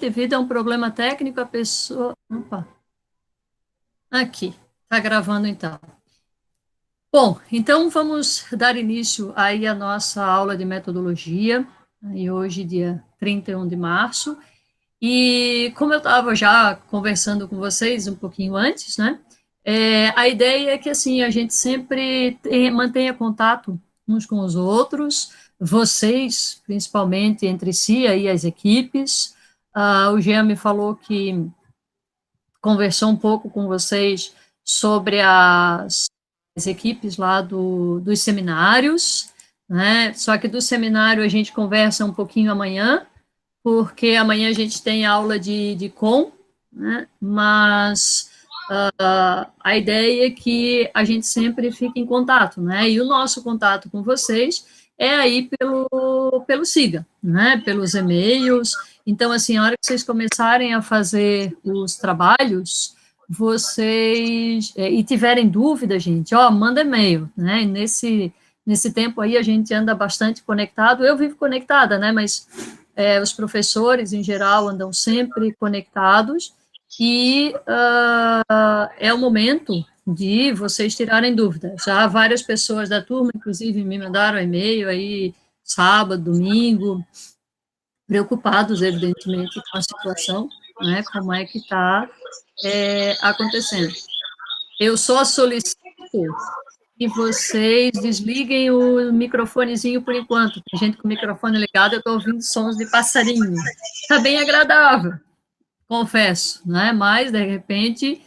devido a um problema técnico, a pessoa... Opa, aqui, está gravando então. Bom, então vamos dar início aí à nossa aula de metodologia, e hoje, dia 31 de março, e como eu estava já conversando com vocês um pouquinho antes, né, a ideia é que, assim, a gente sempre mantenha contato uns com os outros, vocês, principalmente, entre si, aí as equipes. O Jean me falou que conversou um pouco com vocês sobre as equipes lá dos seminários, né? Só que do seminário a gente conversa um pouquinho amanhã, porque amanhã a gente tem aula de com, né? Mas a ideia é que a gente sempre fique em contato, né? E o nosso contato com vocês é aí pelo SIGA, né? Pelos e-mails. Então, assim, a hora que vocês começarem a fazer os trabalhos, vocês, e tiverem dúvida, gente, ó, manda e-mail, né? E nesse tempo aí a gente anda bastante conectado, eu vivo conectada, né? Mas os professores, em geral, andam sempre conectados, e é o momento de vocês tirarem dúvidas. Já várias pessoas da turma, inclusive, me mandaram e-mail aí, sábado, domingo, preocupados, evidentemente, com a situação, né, como é que está acontecendo. Eu só solicito que vocês desliguem o microfonezinho por enquanto. Tem gente com o microfone ligado, eu estou ouvindo sons de passarinho. Está bem agradável, confesso, né? Mas, de repente,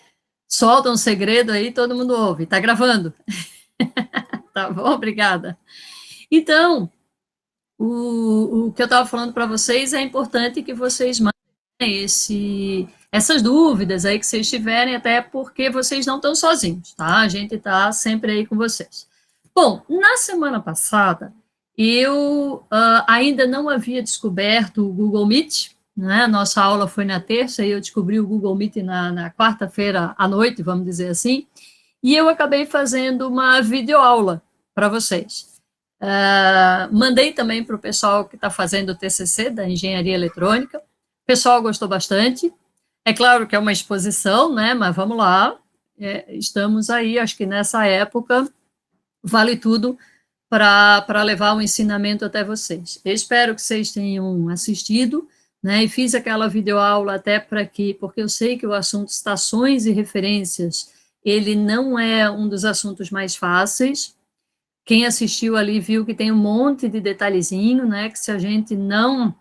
solta um segredo aí, todo mundo ouve. Está gravando. Tá bom? Obrigada. Então, o que eu estava falando para vocês é importante que vocês mandem essas dúvidas aí que vocês tiverem, até porque vocês não estão sozinhos, tá? A gente está sempre aí com vocês. Bom, na semana passada, eu ainda não havia descoberto o Google Meet, né? Nossa aula foi na terça e eu descobri o Google Meet na quarta-feira à noite, vamos dizer assim, e eu acabei fazendo uma videoaula para vocês. Mandei também para o pessoal que está fazendo o TCC da Engenharia Eletrônica, o pessoal gostou bastante. É claro que é uma exposição, né? Mas vamos lá, estamos aí, acho que nessa época vale tudo para levar o ensinamento até vocês. Eu espero que vocês tenham assistido, né? E fiz aquela videoaula até porque eu sei que o assunto estações e referências, ele não é um dos assuntos mais fáceis. Quem assistiu ali viu que tem um monte de detalhezinho, né? Que se a gente não...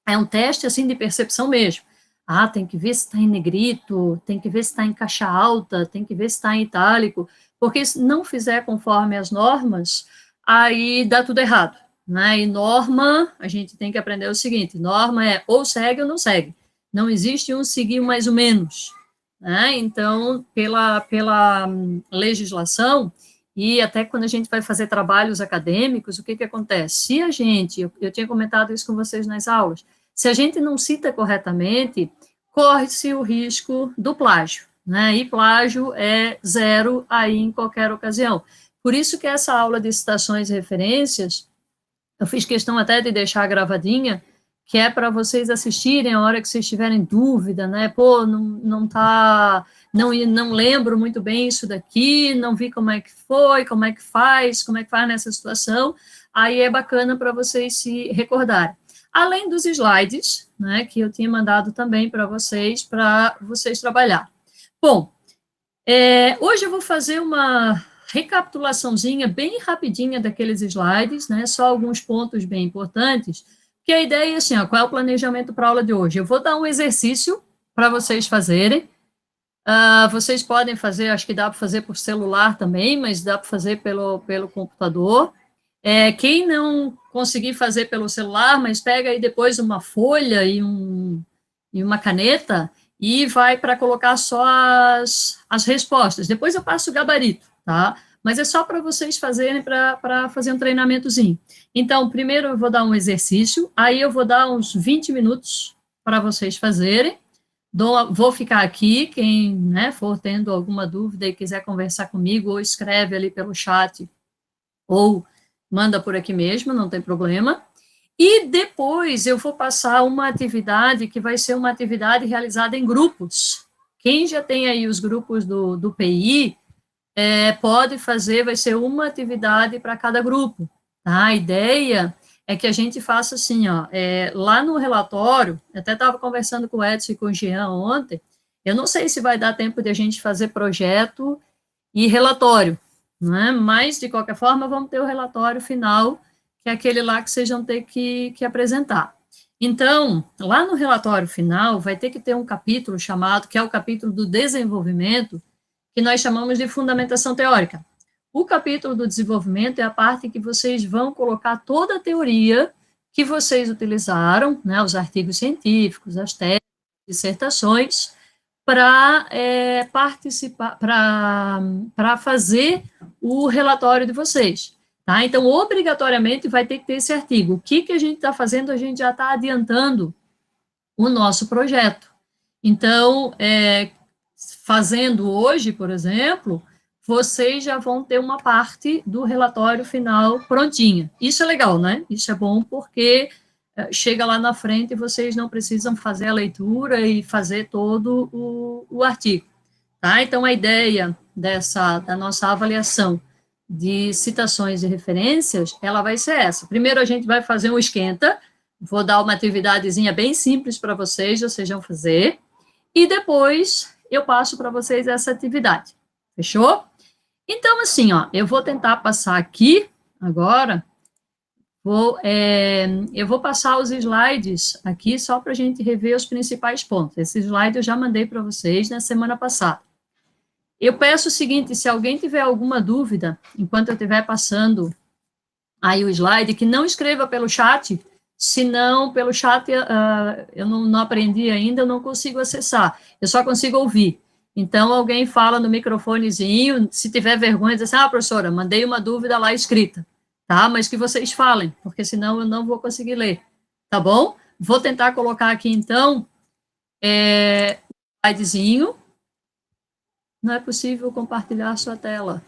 É um teste, assim, de percepção mesmo. Tem que ver se está em negrito, tem que ver se está em caixa alta, tem que ver se está em itálico, porque se não fizer conforme as normas, aí dá tudo errado, né? E norma, a gente tem que aprender o seguinte, norma é ou segue ou não segue. Não existe um seguir mais ou menos, né? Então, pela legislação, e até quando a gente vai fazer trabalhos acadêmicos, o que acontece? Se a gente, eu tinha comentado isso com vocês nas aulas, se a gente não cita corretamente, corre-se o risco do plágio, né? E plágio é zero aí em qualquer ocasião. Por isso que essa aula de citações e referências, eu fiz questão até de deixar gravadinha, que é para vocês assistirem a hora que vocês tiverem dúvida, né? Pô, não tá, não lembro muito bem isso daqui, não vi como é que foi, como é que faz nessa situação. Aí é bacana para vocês se recordarem. Além dos slides, né, que eu tinha mandado também para vocês trabalhar. Bom, hoje eu vou fazer uma recapitulaçãozinha bem rapidinha daqueles slides, né, só alguns pontos bem importantes, que a ideia é assim, qual é o planejamento para a aula de hoje? Eu vou dar um exercício para vocês fazerem, vocês podem fazer, acho que dá para fazer por celular também, mas dá para fazer pelo computador. Quem não conseguir fazer pelo celular, mas pega aí depois uma folha e uma caneta e vai para colocar só as respostas. Depois eu passo o gabarito, tá? Mas é só para vocês fazerem, para fazer um treinamentozinho. Então, primeiro eu vou dar um exercício, aí eu vou dar uns 20 minutos para vocês fazerem. Vou ficar aqui, quem, né, for tendo alguma dúvida e quiser conversar comigo, ou escreve ali pelo chat, ou manda por aqui mesmo, não tem problema. E depois eu vou passar uma atividade que vai ser uma atividade realizada em grupos. Quem já tem aí os grupos do PI, pode fazer, vai ser uma atividade para cada grupo, tá? A ideia é que a gente faça assim, ó, lá no relatório, eu até estava conversando com o Edson e com o Jean ontem, eu não sei se vai dar tempo de a gente fazer projeto e relatório, né? Mas, de qualquer forma, vamos ter o relatório final, que é aquele lá que vocês vão ter que apresentar. Então, lá no relatório final, vai ter que ter um capítulo chamado, que é o capítulo do desenvolvimento, que nós chamamos de fundamentação teórica. O capítulo do desenvolvimento é a parte em que vocês vão colocar toda a teoria que vocês utilizaram, né, os artigos científicos, as teses, dissertações, para participar, para fazer o relatório de vocês. Tá? Então, obrigatoriamente, vai ter que ter esse artigo. O que a gente está fazendo? A gente já está adiantando o nosso projeto. Então, fazendo hoje, por exemplo, vocês já vão ter uma parte do relatório final prontinha. Isso é legal, né? Isso é bom porque chega lá na frente e vocês não precisam fazer a leitura e fazer todo o artigo. Tá? Então, a ideia da nossa avaliação de citações e referências, ela vai ser essa. Primeiro, a gente vai fazer um esquenta, vou dar uma atividadezinha bem simples para vocês vão fazer, e depois eu passo para vocês essa atividade. Fechou? Então, assim, ó, eu vou tentar passar aqui agora. Eu vou passar os slides aqui só para a gente rever os principais pontos. Esse slide eu já mandei para vocês na semana passada. Eu peço o seguinte, se alguém tiver alguma dúvida, enquanto eu estiver passando aí o slide, que não escreva pelo chat, senão pelo chat eu não aprendi ainda, eu não consigo acessar, eu só consigo ouvir. Então, alguém fala no microfonezinho, se tiver vergonha, diz assim, professora, mandei uma dúvida lá escrita, tá? Mas que vocês falem, porque senão eu não vou conseguir ler, tá bom? Vou tentar colocar aqui, então, o slidezinho. Não é possível compartilhar sua tela.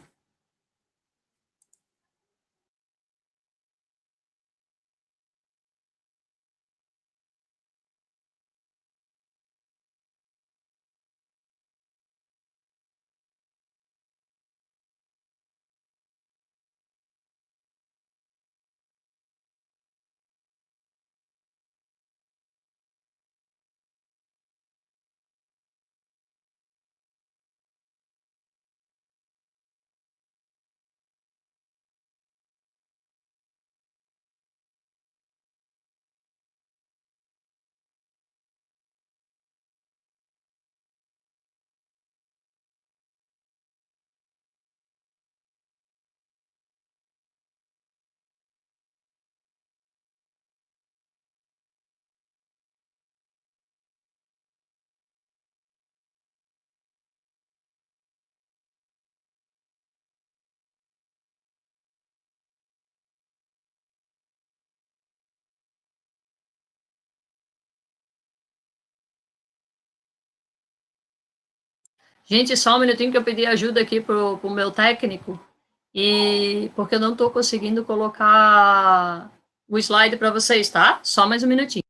Gente, só um minutinho que eu pedi ajuda aqui para o meu técnico, porque eu não estou conseguindo colocar o slide para vocês, tá? Só mais um minutinho.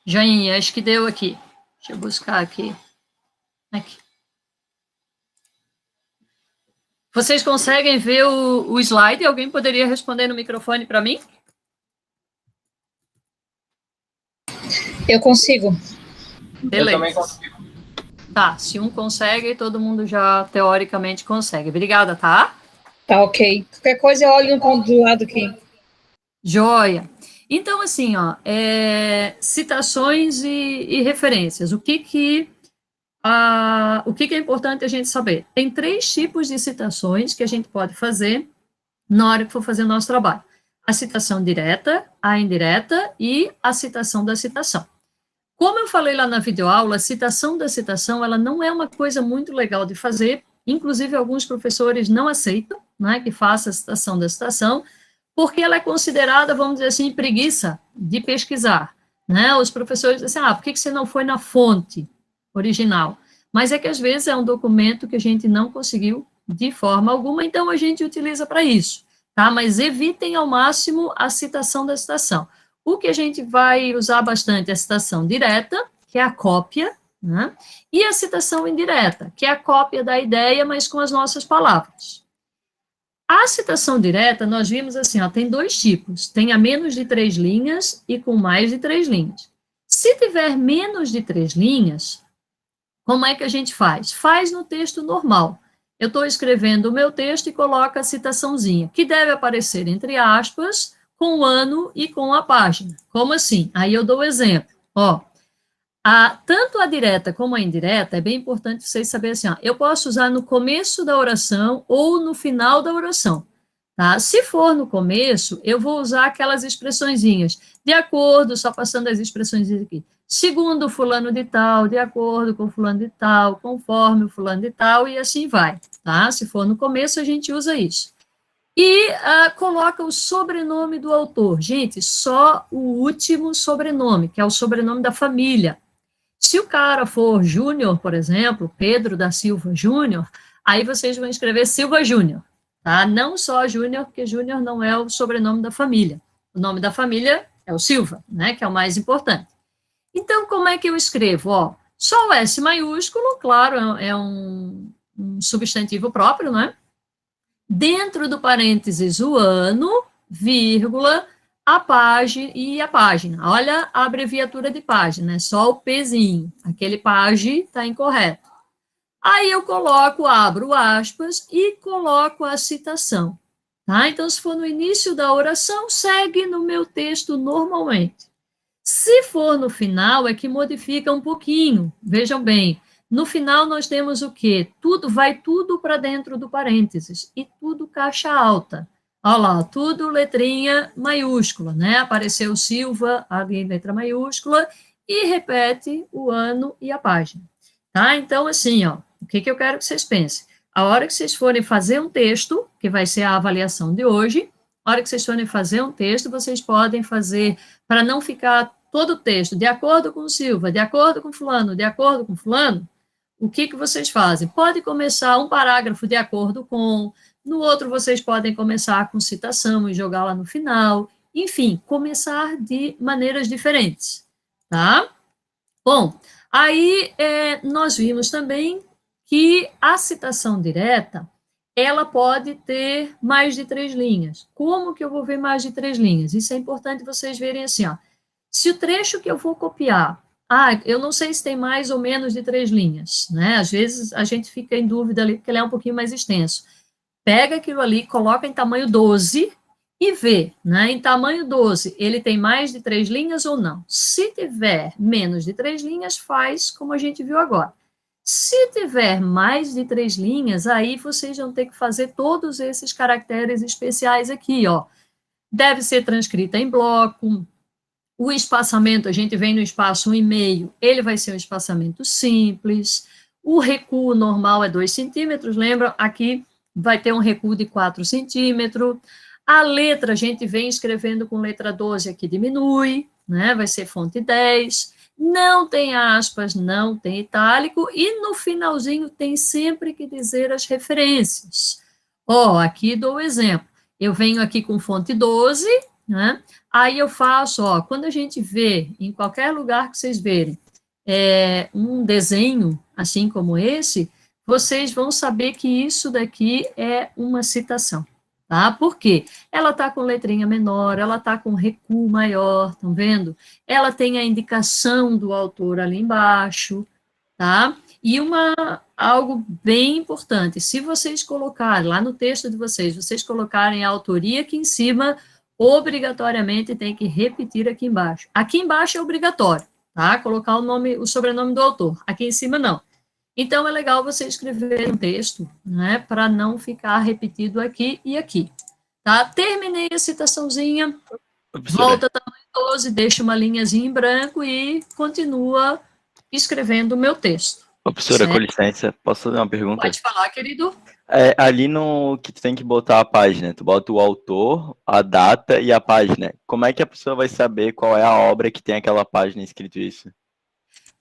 Joinha, acho que deu aqui. Deixa eu buscar aqui. Aqui. Vocês conseguem ver o slide? Alguém poderia responder no microfone para mim? Eu consigo. Beleza. Eu também consigo. Tá, se um consegue, todo mundo já teoricamente consegue. Obrigada, tá? Tá ok. Qualquer coisa eu olho do lado aqui. Joia. Então, assim, ó, citações e referências. O que é importante a gente saber? Tem 3 tipos de citações que a gente pode fazer na hora que for fazer o nosso trabalho. A citação direta, a indireta e a citação da citação. Como eu falei lá na videoaula, a citação da citação, ela não é uma coisa muito legal de fazer, inclusive alguns professores não aceitam, né, que faça a citação da citação, porque ela é considerada, vamos dizer assim, preguiça de pesquisar, né? Os professores dizem assim, por que você não foi na fonte original? Mas é que às vezes é um documento que a gente não conseguiu de forma alguma, então a gente utiliza para isso, tá? Mas evitem ao máximo a citação da citação. O que a gente vai usar bastante é a citação direta, que é a cópia, né? E a citação indireta, que é a cópia da ideia, mas com as nossas palavras. A citação direta, nós vimos assim, ó, tem 2 tipos, tem a menos de 3 linhas e com mais de 3 linhas. Se tiver menos de 3 linhas, como é que a gente faz? Faz no texto normal. Eu estou escrevendo o meu texto e coloco a citaçãozinha, que deve aparecer entre aspas, com o ano e com a página. Como assim? Aí eu dou o exemplo. Ó, tanto a direta como a indireta, é bem importante vocês saberem assim, ó, eu posso usar no começo da oração ou no final da oração, tá? Se for no começo, eu vou usar aquelas expressõezinhas, de acordo, só passando as expressões aqui, segundo fulano de tal, de acordo com fulano de tal, conforme o fulano de tal, e assim vai, tá? Se for no começo, a gente usa isso. E coloca o sobrenome do autor. Gente, só o último sobrenome, que é o sobrenome da família. Se o cara for Júnior, por exemplo, Pedro da Silva Júnior, aí vocês vão escrever Silva Júnior, tá? Não só Júnior, porque Júnior não é o sobrenome da família. O nome da família é o Silva, né, que é o mais importante. Então, como é que eu escrevo? Ó, só o S maiúsculo, claro, é um substantivo próprio, né? Dentro do parênteses, o ano, vírgula, a página e a página. Olha a abreviatura de página, é só o Pzinho. Aquele página está incorreto. Aí eu coloco, abro aspas e coloco a citação. Tá? Então, se for no início da oração, segue no meu texto normalmente. Se for no final, é que modifica um pouquinho. Vejam bem, no final nós temos o quê? Vai tudo para dentro do parênteses e tudo caixa alta. Olha lá, tudo letrinha maiúscula, né? Apareceu Silva, ali letra maiúscula, e repete o ano e a página. Tá? Então, assim, ó, o que eu quero que vocês pensem? A hora que vocês forem fazer um texto, que vai ser a avaliação de hoje, a hora que vocês forem fazer um texto, vocês podem fazer, para não ficar todo o texto, de acordo com o Silva, de acordo com fulano, de acordo com fulano, o que vocês fazem? Pode começar um parágrafo de acordo com, no outro vocês podem começar com citação e jogar lá no final, enfim, começar de maneiras diferentes, tá? Bom, aí nós vimos também que a citação direta, ela pode ter mais de 3 linhas. Como que eu vou ver mais de 3 linhas? Isso é importante vocês verem assim, ó. Se o trecho que eu vou copiar, eu não sei se tem mais ou menos de 3 linhas, né? Às vezes a gente fica em dúvida ali, porque ele é um pouquinho mais extenso. Pega aquilo ali, coloca em tamanho 12 e vê, né? Em tamanho 12, ele tem mais de 3 linhas ou não? Se tiver menos de 3 linhas, faz como a gente viu agora. Se tiver mais de 3 linhas, aí vocês vão ter que fazer todos esses caracteres especiais aqui, ó. Deve ser transcrita em bloco. O espaçamento, a gente vem no espaço 1,5, ele vai ser um espaçamento simples. O recuo normal é 2 centímetros, lembra? Aqui vai ter um recuo de 4 centímetros. A letra, a gente vem escrevendo com letra 12, aqui diminui, né? Vai ser fonte 10. Não tem aspas, não tem itálico, e no finalzinho tem sempre que dizer as referências. Ó, aqui dou o exemplo. Eu venho aqui com fonte 12, né? Aí eu faço, ó, quando a gente vê, em qualquer lugar que vocês verem, um desenho, assim como esse, vocês vão saber que isso daqui é uma citação, tá? Por quê? Ela está com letrinha menor, ela está com recuo maior, estão vendo? Ela tem a indicação do autor ali embaixo, tá? E algo bem importante, se vocês colocarem, lá no texto de vocês colocarem a autoria aqui em cima, obrigatoriamente tem que repetir aqui embaixo. Aqui embaixo é obrigatório, tá? Colocar o sobrenome do autor. Aqui em cima, não. Então, é legal você escrever um texto, né, para não ficar repetido aqui e aqui. Tá? Terminei a citaçãozinha, volta tamanho 12, deixa uma linhazinha em branco e continua escrevendo o meu texto. Professora, com licença, posso fazer uma pergunta? Pode falar, querido. Ali no que tu tem que botar a página, tu bota o autor, a data e a página. Como é que a pessoa vai saber qual é a obra que tem aquela página escrito isso?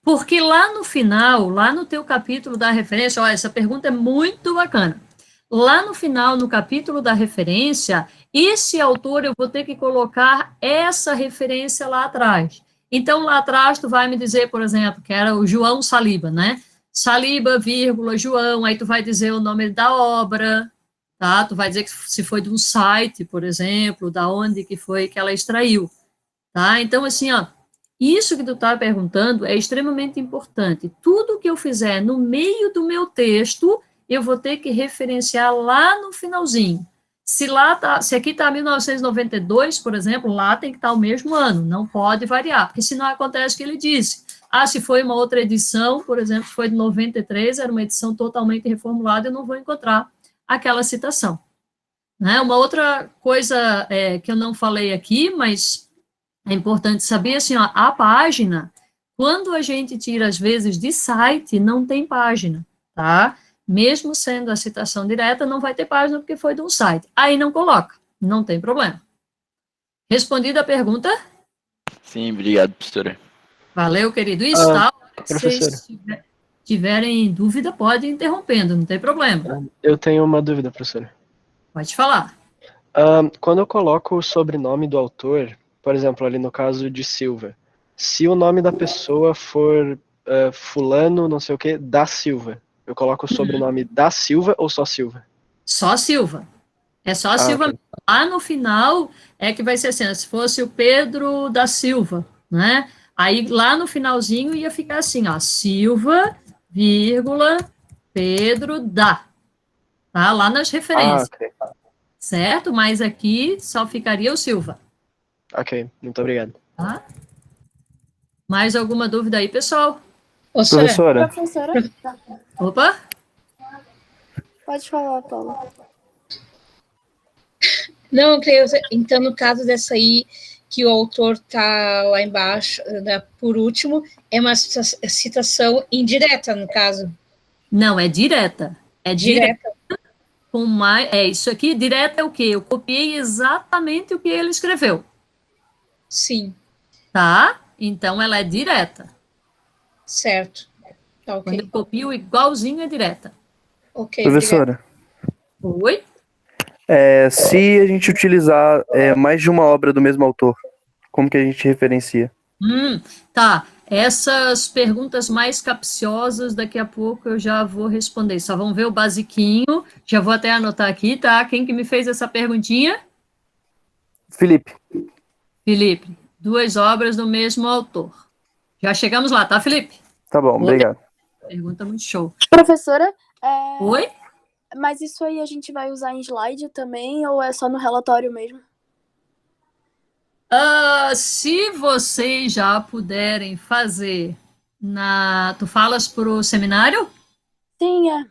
Porque lá no final, lá no teu capítulo da referência, olha, essa pergunta é muito bacana. Lá no final, no capítulo da referência, esse autor eu vou ter que colocar essa referência lá atrás. Então, lá atrás, tu vai me dizer, por exemplo, que era o João Saliba, né? Saliba, vírgula, João, aí tu vai dizer o nome da obra, tá? Tu vai dizer que se foi de um site, por exemplo, da onde que foi que ela extraiu, tá? Então, assim, ó, isso que tu tá perguntando é extremamente importante. Tudo que eu fizer no meio do meu texto, eu vou ter que referenciar lá no finalzinho. Se aqui está 1992, por exemplo, lá tem que estar o mesmo ano, não pode variar, porque senão acontece o que ele disse. Se foi uma outra edição, por exemplo, foi de 93, era uma edição totalmente reformulada, eu não vou encontrar aquela citação. Né? Uma outra coisa que eu não falei aqui, mas é importante saber, assim, ó, a página, quando a gente tira, às vezes, de site, não tem página, tá? Mesmo sendo a citação direta, não vai ter página porque foi de um site. Aí não coloca, não tem problema. Respondida a pergunta? Sim, obrigado, professora. Valeu, querido. Isso, tá? Se Professora. vocês tiverem dúvida, pode ir interrompendo, não tem problema. Eu tenho uma dúvida, professora. Pode falar. Quando eu coloco o sobrenome do autor, por exemplo, ali no caso de Silva, se o nome da pessoa for fulano, não sei o que, da Silva, eu coloco o sobrenome da Silva ou só Silva? Só Silva. É só Silva. Ok. Lá no final é que vai ser assim, se fosse o Pedro da Silva, né? Aí lá no finalzinho ia ficar assim, ó, Silva, vírgula, Pedro da. Tá? Lá nas referências. Ok. Certo? Mas aqui só ficaria o Silva. Ok, muito obrigado. Tá? Mais alguma dúvida aí, pessoal? Professora. Professora? Opa! Pode falar, Paula. Não, creio, então, no caso dessa aí, que o autor está lá embaixo, né, por último, é uma citação indireta, no caso. Não, é direta. É direta. Com mais, isso aqui, direta é o quê? Eu copiei exatamente o que ele escreveu. Sim. Tá? Então, ela é direta. Certo. Tá, ok. Quando eu copio igualzinho, é direta. Ok, professora. Oi? Se a gente utilizar mais de uma obra do mesmo autor, como que a gente referencia? Tá. Essas perguntas mais capciosas, daqui a pouco eu já vou responder. Só vamos ver o basiquinho. Já vou até anotar aqui, tá? Quem que me fez essa perguntinha? Felipe. Felipe. 2 obras do mesmo autor. Já chegamos lá, tá, Felipe? Tá bom, obrigado. Pergunta muito show. Professora, Oi? mas isso aí a gente vai usar em slide também ou é só no relatório mesmo? Se vocês já puderem fazer Tu falas para o seminário? Sim, é.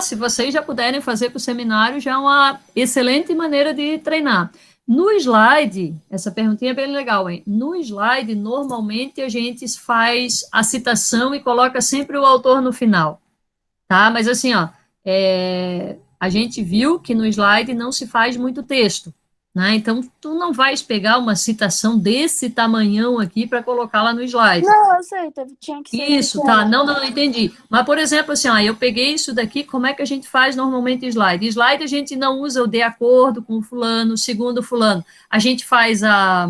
Se vocês já puderem fazer para o seminário, já é uma excelente maneira de treinar. No slide, essa perguntinha é bem legal, hein? No slide, normalmente a gente faz a citação e coloca sempre o autor no final, tá? Mas assim, a gente viu que no slide não se faz muito texto, né? Então, tu não vais pegar uma citação desse tamanhão aqui para colocar lá no slide. Não, eu sei, tinha que ser. Isso, tá, não, entendi. Mas, por exemplo, assim, eu peguei isso daqui, como é que a gente faz normalmente slide? Slide a gente não usa o de acordo com o fulano, segundo fulano. A gente faz a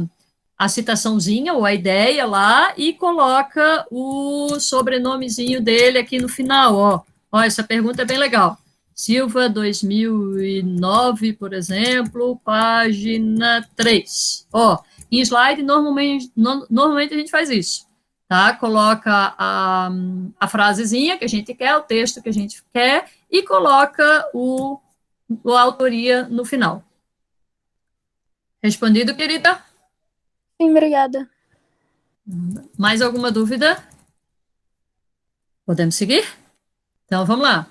citaçãozinha ou a ideia lá e coloca o sobrenomezinho dele aqui no final, ó. Essa pergunta é bem legal. Silva, 2009, por exemplo, página 3. Em slide, normalmente a gente faz isso. tá? Coloca a frasezinha que a gente quer, o texto que a gente quer, e coloca a autoria no final. Respondido, querida? Sim, obrigada. Mais alguma dúvida? Podemos seguir? Então, vamos lá.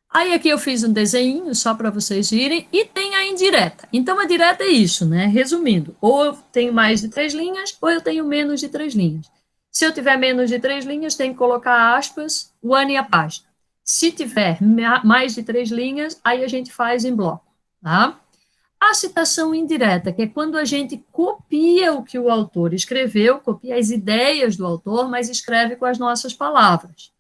Aí aqui eu fiz um desenho só para vocês virem, e tem a indireta. Então, a direta é isso, né? Resumindo, ou eu tenho mais de 3 linhas, ou eu tenho menos de 3 linhas. Se eu tiver menos de 3 linhas, tem que colocar aspas, o ano e a página. Se tiver mais de 3 linhas, aí a gente faz em bloco, tá? A citação indireta, que é quando a gente copia o que o autor escreveu, copia as ideias do autor, mas escreve com as nossas palavras.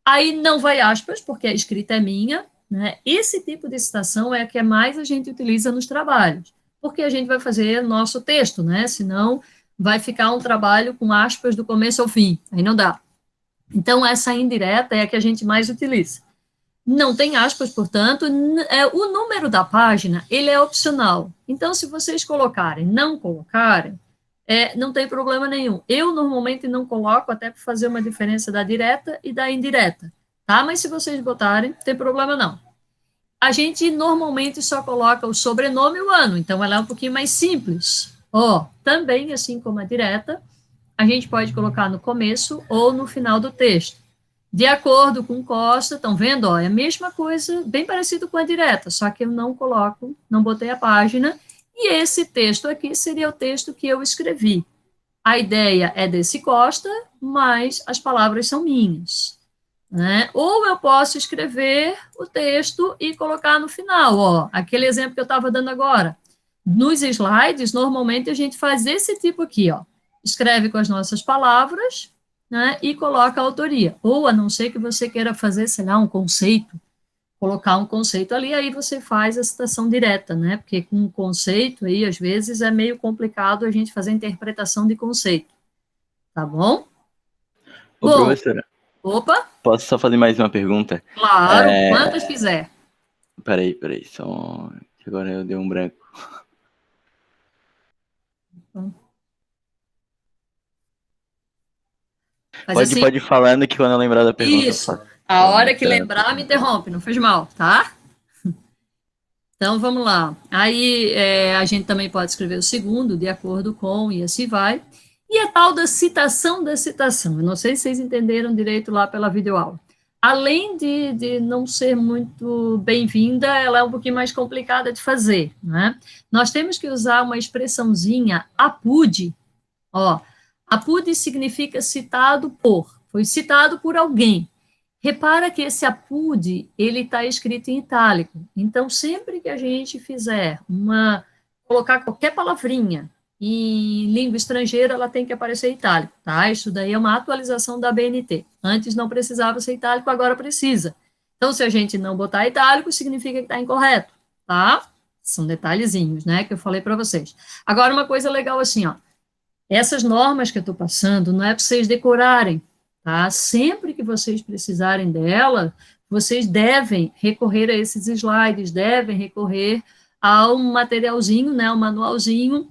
Aí não vai aspas, porque a escrita é minha, né? Esse tipo de citação é a que mais a gente utiliza nos trabalhos, porque a gente vai fazer nosso texto, né? Senão vai ficar um trabalho com aspas do começo ao fim, aí não dá. Então, essa indireta é a que a gente mais utiliza. Não tem aspas, portanto, o número da página, ele é opcional. Então, se vocês colocarem, não colocarem, não tem problema nenhum. Eu, normalmente, não coloco, até para fazer uma diferença da direta e da indireta, tá? Mas se vocês botarem, não tem problema não. A gente, normalmente, só coloca o sobrenome e o ano, então ela é um pouquinho mais simples. Também, assim como a direta, a gente pode colocar no começo ou no final do texto. De acordo com Costa, estão vendo? É a mesma coisa, bem parecido com a direta, só que eu não coloco, não botei a página, e esse texto aqui seria o texto que eu escrevi. A ideia é desse Costa, mas as palavras são minhas, né? Ou eu posso escrever o texto e colocar no final, aquele exemplo que eu estava dando agora. Nos slides, normalmente a gente faz esse tipo aqui, escreve com as nossas palavras, né, e coloca a autoria. Ou, a não ser que você queira fazer, sei lá, um conceito, colocar um conceito ali, aí você faz a citação direta, né, porque com um conceito aí, às vezes, é meio complicado a gente fazer interpretação de conceito. Tá bom? Ô, professora, Opa, posso só fazer mais uma pergunta? claro, quantas quiser. Peraí, só que agora eu dei um branco. Pode ir falando que quando eu lembrar da pergunta Isso, eu faço. a hora que lembrar, me interrompe, não faz mal, tá? Então, vamos lá. Aí, a gente também pode escrever o segundo, de acordo com, e assim vai. E a tal da citação da citação. Eu não sei se vocês entenderam direito lá pela videoaula. Além de não ser muito bem-vinda, ela é um pouquinho mais complicada de fazer, né? Nós temos que usar uma expressãozinha, apud. Apud significa citado por, foi citado por alguém. Repara que esse apud, ele está escrito em itálico. Então, sempre que a gente fizer colocar qualquer palavrinha em língua estrangeira, ela tem que aparecer em itálico, tá? Isso daí é uma atualização da BNT. Antes não precisava ser itálico, agora precisa. Então, se a gente não botar itálico, significa que está incorreto, tá? São detalhezinhos, né, que eu falei para vocês. Agora, uma coisa legal assim, essas normas que eu estou passando não é para vocês decorarem, tá? Sempre que vocês precisarem dela, vocês devem recorrer a esses slides, devem recorrer a um materialzinho, né, um manualzinho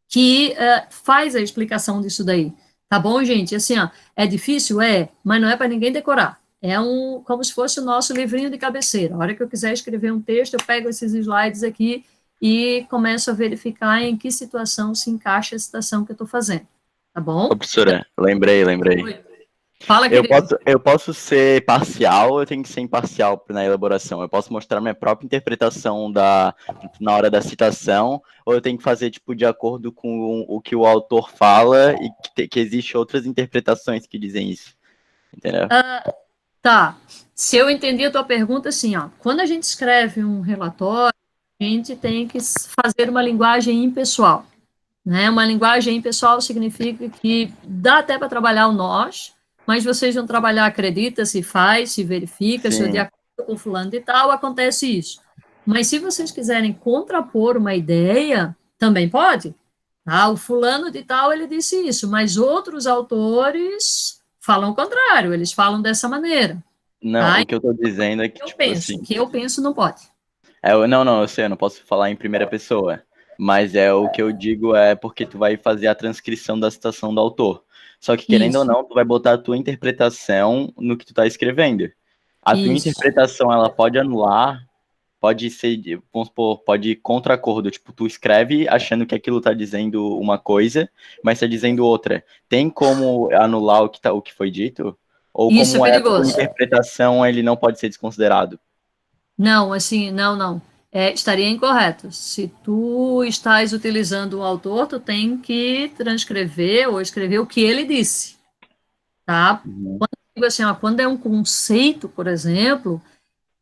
que faz a explicação disso daí. Tá bom, gente? Assim, é difícil? Mas não é para ninguém decorar. É como se fosse o nosso livrinho de cabeceira. A hora que eu quiser escrever um texto, eu pego esses slides aqui e começo a verificar em que situação se encaixa a citação que eu estou fazendo. Tá bom? Ô, professora, lembrei. Fala, querido. Eu posso ser parcial ou eu tenho que ser imparcial na elaboração? Eu posso mostrar minha própria interpretação na hora da citação, ou eu tenho que fazer de acordo com o que o autor fala e que existe outras interpretações que dizem isso? Entendeu? Tá. Se eu entendi a tua pergunta, assim, quando a gente escreve um relatório, a gente tem que fazer uma linguagem impessoal, né? Uma linguagem impessoal significa que dá até para trabalhar o nós, mas vocês vão trabalhar, acredita, se faz, se verifica, Sim. se eu de acordo com fulano de tal, acontece isso. Mas se vocês quiserem contrapor uma ideia, também pode. Tá? O fulano de tal, ele disse isso, mas outros autores falam o contrário, eles falam dessa maneira. Não, tá? o que eu tô dizendo é que, O que eu penso não pode. não, eu sei, eu não posso falar em primeira pessoa. Mas o que eu digo é porque tu vai fazer a transcrição da citação do autor. Só que, querendo ou Isso, não, tu vai botar a tua interpretação no que tu tá escrevendo. A tua isso. interpretação, ela pode anular, pode ser, vamos supor, pode ir contra acordo. Tipo, tu escreve achando que aquilo tá dizendo uma coisa, mas tá dizendo outra. Tem como anular o que foi dito? Ou Isso é como é a tua perigoso. interpretação, ele não pode ser desconsiderado? Não, assim, não. Estaria incorreto. Se tu estás utilizando o autor, tu tem que transcrever ou escrever o que ele disse, tá? Uhum. Quando, eu digo assim, ó, quando é um conceito, por exemplo,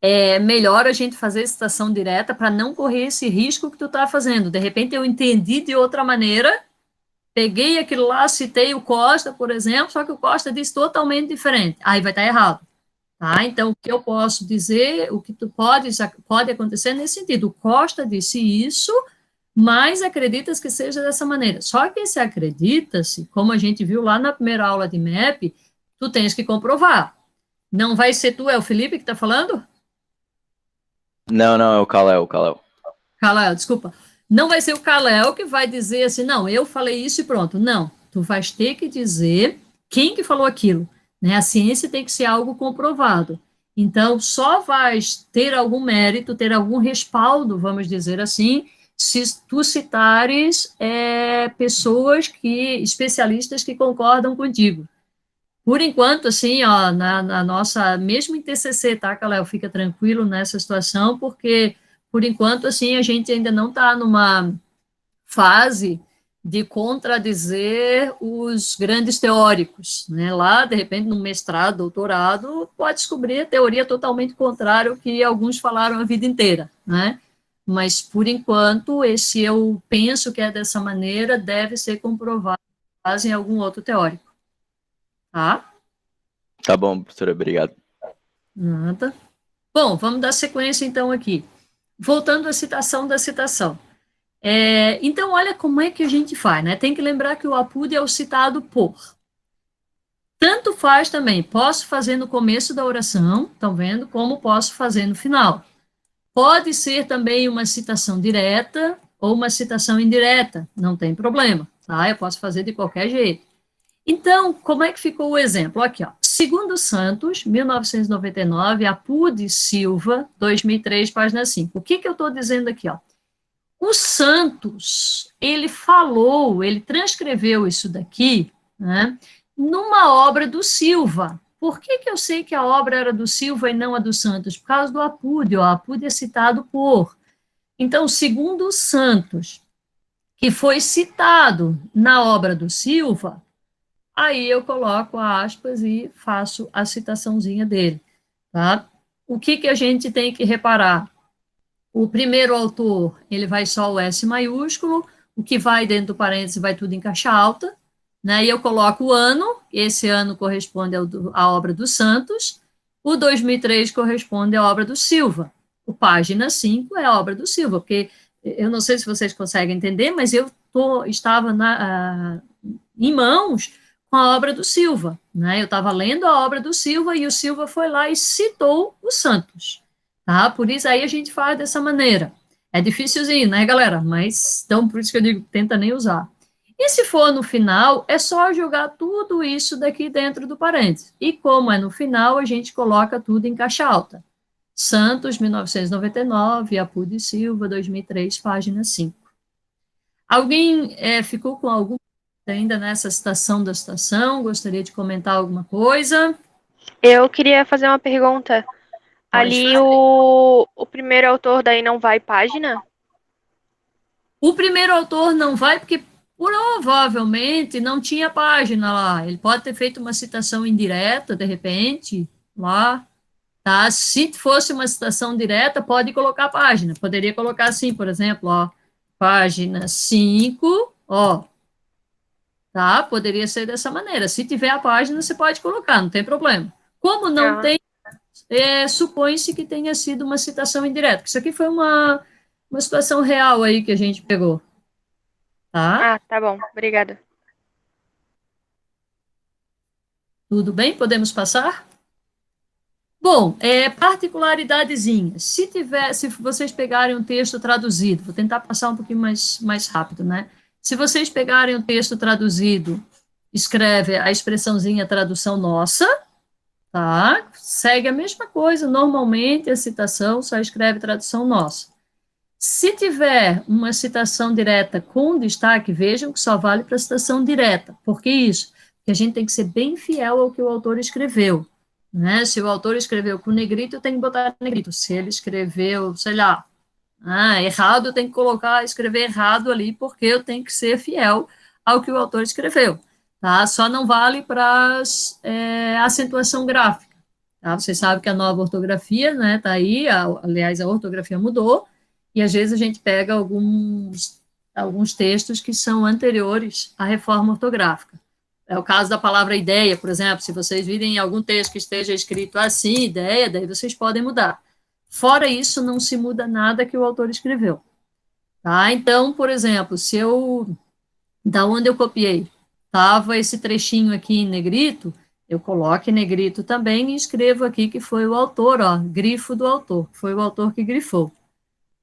é melhor a gente fazer citação direta para não correr esse risco que tu está fazendo. De repente eu entendi de outra maneira, peguei aquilo lá, citei o Costa, por exemplo, só que o Costa disse totalmente diferente. Aí vai estar errado. Tá? Então, o que eu posso dizer, o que tu pode acontecer nesse sentido. O Costa disse isso, mas acredita-se que seja dessa maneira. Só que esse acredita-se, como a gente viu lá na primeira aula de MEP, tu tens que comprovar. Não vai ser tu, é o Felipe que está falando? Não, não, é o Kalel, o Kalel. Kalel, desculpa. Não vai ser o Kalel que vai dizer assim, não, eu falei isso e pronto. Não, tu vais ter que dizer quem que falou aquilo, né? A ciência tem que ser algo comprovado. Então, só vais ter algum mérito, ter algum respaldo, vamos dizer assim, se tu citares pessoas especialistas que concordam contigo. Por enquanto, assim, ó, na nossa, mesmo em TCC, tá, Kalel, fica tranquilo nessa situação, porque, por enquanto, assim, a gente ainda não está numa fase de contradizer os grandes teóricos, né? Lá, de repente, no mestrado, doutorado, pode descobrir a teoria totalmente contrária ao que alguns falaram a vida inteira, né? Mas, por enquanto, esse eu penso que é dessa maneira, deve ser comprovado em algum outro teórico, tá? Tá bom, professora, obrigado. Nada. Bom, vamos dar sequência então aqui. Voltando à citação da citação. Então, olha como é que a gente faz, né? Tem que lembrar que o apud é o citado por. Tanto faz também, posso fazer no começo da oração, estão vendo? Como posso fazer no final. Pode ser também uma citação direta ou uma citação indireta, não tem problema, tá? Eu posso fazer de qualquer jeito. Então, como é que ficou o exemplo? Aqui, ó. Segundo Santos, 1999, Apud Silva, 2003, página 5. O que eu estou dizendo aqui? Ó? O Santos, ele transcreveu isso daqui, né, numa obra do Silva. Por que eu sei que a obra era do Silva e não a do Santos? Por causa do Apud, o Apud é citado por. Então, segundo o Santos, que foi citado na obra do Silva, aí eu coloco aspas e faço a citaçãozinha dele, tá? O que a gente tem que reparar? O primeiro autor, ele vai só o S maiúsculo, o que vai dentro do parênteses vai tudo em caixa alta, né? E eu coloco o ano, esse ano corresponde à obra do Santos, o 2003 corresponde à obra do Silva, o página 5 é a obra do Silva, porque eu não sei se vocês conseguem entender, mas estava em mãos com a obra do Silva, né? Eu estava lendo a obra do Silva e o Silva foi lá e citou o Santos, tá? Por isso aí a gente faz dessa maneira. É dificilzinho, né, galera? Mas, então, por isso que eu digo, tenta nem usar. E se for no final, é só jogar tudo isso daqui dentro do parênteses. E como é no final, a gente coloca tudo em caixa alta. Santos, 1999, Apud Silva, 2003, página 5. Alguém ficou com algum ainda nessa citação da citação? Gostaria de comentar alguma coisa? Eu queria fazer uma pergunta. Pode Ali fazer. o primeiro autor daí não vai página? O primeiro autor não vai porque provavelmente não tinha página lá. Ele pode ter feito uma citação indireta, de repente, lá, tá? Se fosse uma citação direta, pode colocar a página. Poderia colocar assim, por exemplo, ó, página 5, ó, tá? Poderia ser dessa maneira. Se tiver a página, você pode colocar, não tem problema. Como não Ah, tem, supõe-se que tenha sido uma citação indireta. Isso aqui foi uma situação real aí que a gente pegou, tá? tá bom. Obrigada. Tudo bem? Podemos passar? Bom, particularidadezinhas. Se vocês pegarem um texto traduzido, vou tentar passar um pouquinho mais rápido, né? Se vocês pegarem um texto traduzido, escreve a expressãozinha tradução nossa, tá? Segue a mesma coisa, normalmente a citação só escreve tradução nossa. Se tiver uma citação direta com destaque, vejam que só vale para citação direta. Por que isso? Porque a gente tem que ser bem fiel ao que o autor escreveu, né? Se o autor escreveu com negrito, eu tenho que botar negrito. Se ele escreveu, sei lá, errado, eu tenho que escrever errado ali, porque eu tenho que ser fiel ao que o autor escreveu, tá? Só não vale para acentuação gráfica, tá? Vocês sabem que a nova ortografia, né, tá aí, aliás, a ortografia mudou, e às vezes a gente pega alguns textos que são anteriores à reforma ortográfica. É o caso da palavra ideia, por exemplo, se vocês virem algum texto que esteja escrito assim, ideia, daí vocês podem mudar. Fora isso, não se muda nada que o autor escreveu. Tá? Então, por exemplo, da onde eu copiei, estava esse trechinho aqui em negrito, eu coloco em negrito também e escrevo aqui que foi o autor, ó, grifo do autor, foi o autor que grifou.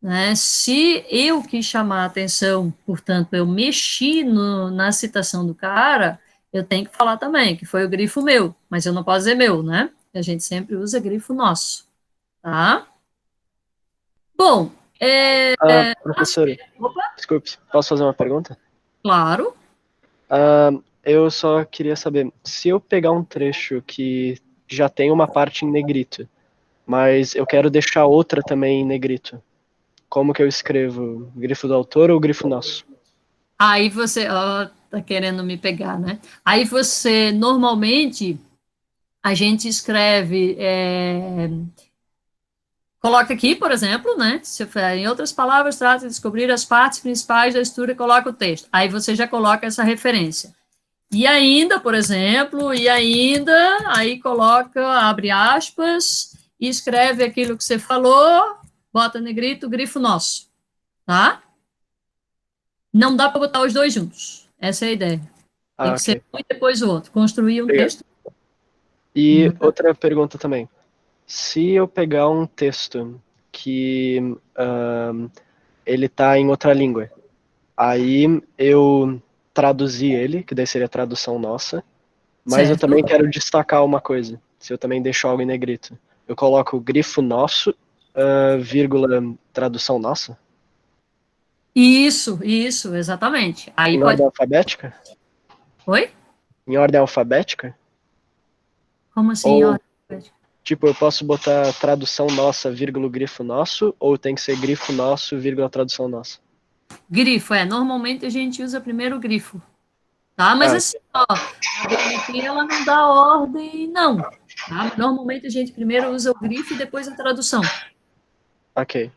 Né? Se eu quis chamar a atenção, portanto, eu mexi na citação do cara, eu tenho que falar também que foi o grifo meu, mas eu não posso dizer meu, né? A gente sempre usa grifo nosso, tá? Bom, Professora, opa, desculpe, posso fazer uma pergunta? claro. Eu só queria saber, se eu pegar um trecho que já tem uma parte em negrito, mas eu quero deixar outra também em negrito, como que eu escrevo? Grifo do autor ou grifo nosso? Aí você, tá querendo me pegar, né? Aí você, normalmente, a gente escreve, coloca aqui, por exemplo, né? Em outras palavras, trata de descobrir as partes principais da estrutura e coloca o texto. Aí você já coloca essa referência. E ainda, por exemplo, aí coloca, abre aspas, e escreve aquilo que você falou, bota negrito, grifo nosso, tá? Não dá para botar os dois juntos. Essa é a ideia. Tem que ser um e depois o outro. Construir um texto. E outra pergunta também. Se eu pegar um texto que ele tá em outra língua, aí eu traduzi ele, que daí seria a tradução nossa, mas eu também quero destacar uma coisa, se eu também deixo algo em negrito. Eu coloco grifo nosso, vírgula, tradução nossa? Isso, exatamente. Aí Em pode. ordem alfabética? Oi? Em ordem alfabética? Como assim? Ou, tipo, eu posso botar tradução nossa, vírgula, grifo nosso, ou tem que ser grifo nosso, vírgula, tradução nossa? Grifo, normalmente a gente usa primeiro o grifo. Tá? Mas assim, a geometria, ela não dá ordem, não. Tá? Normalmente a gente primeiro usa o grifo e depois a tradução. Ok,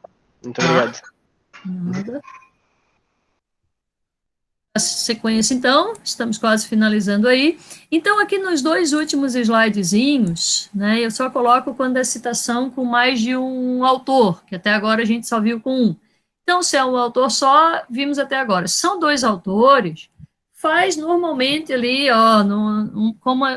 muito obrigado. Nada. A sequência, então, estamos quase finalizando aí. Então, aqui nos dois últimos slidezinhos, né, eu só coloco quando é citação com mais de um autor, que até agora a gente só viu com um. Então, se é um autor só, vimos até agora. São dois autores, faz normalmente ali, ó,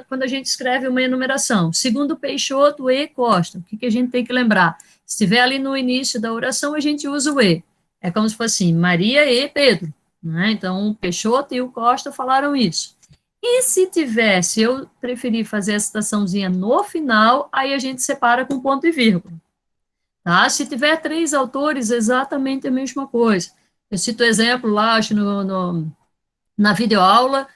quando a gente escreve uma enumeração. Segundo Peixoto, E. Costa. O que a gente tem que lembrar? Se estiver ali no início da oração, a gente usa o E. É como se fosse assim, Maria e Pedro. Né? Então, o Peixoto e o Costa falaram isso. E se eu preferir fazer a citaçãozinha no final, aí a gente separa com ponto e vírgula. Tá? Se tiver três autores, exatamente a mesma coisa. Eu cito o exemplo lá, acho, na videoaula,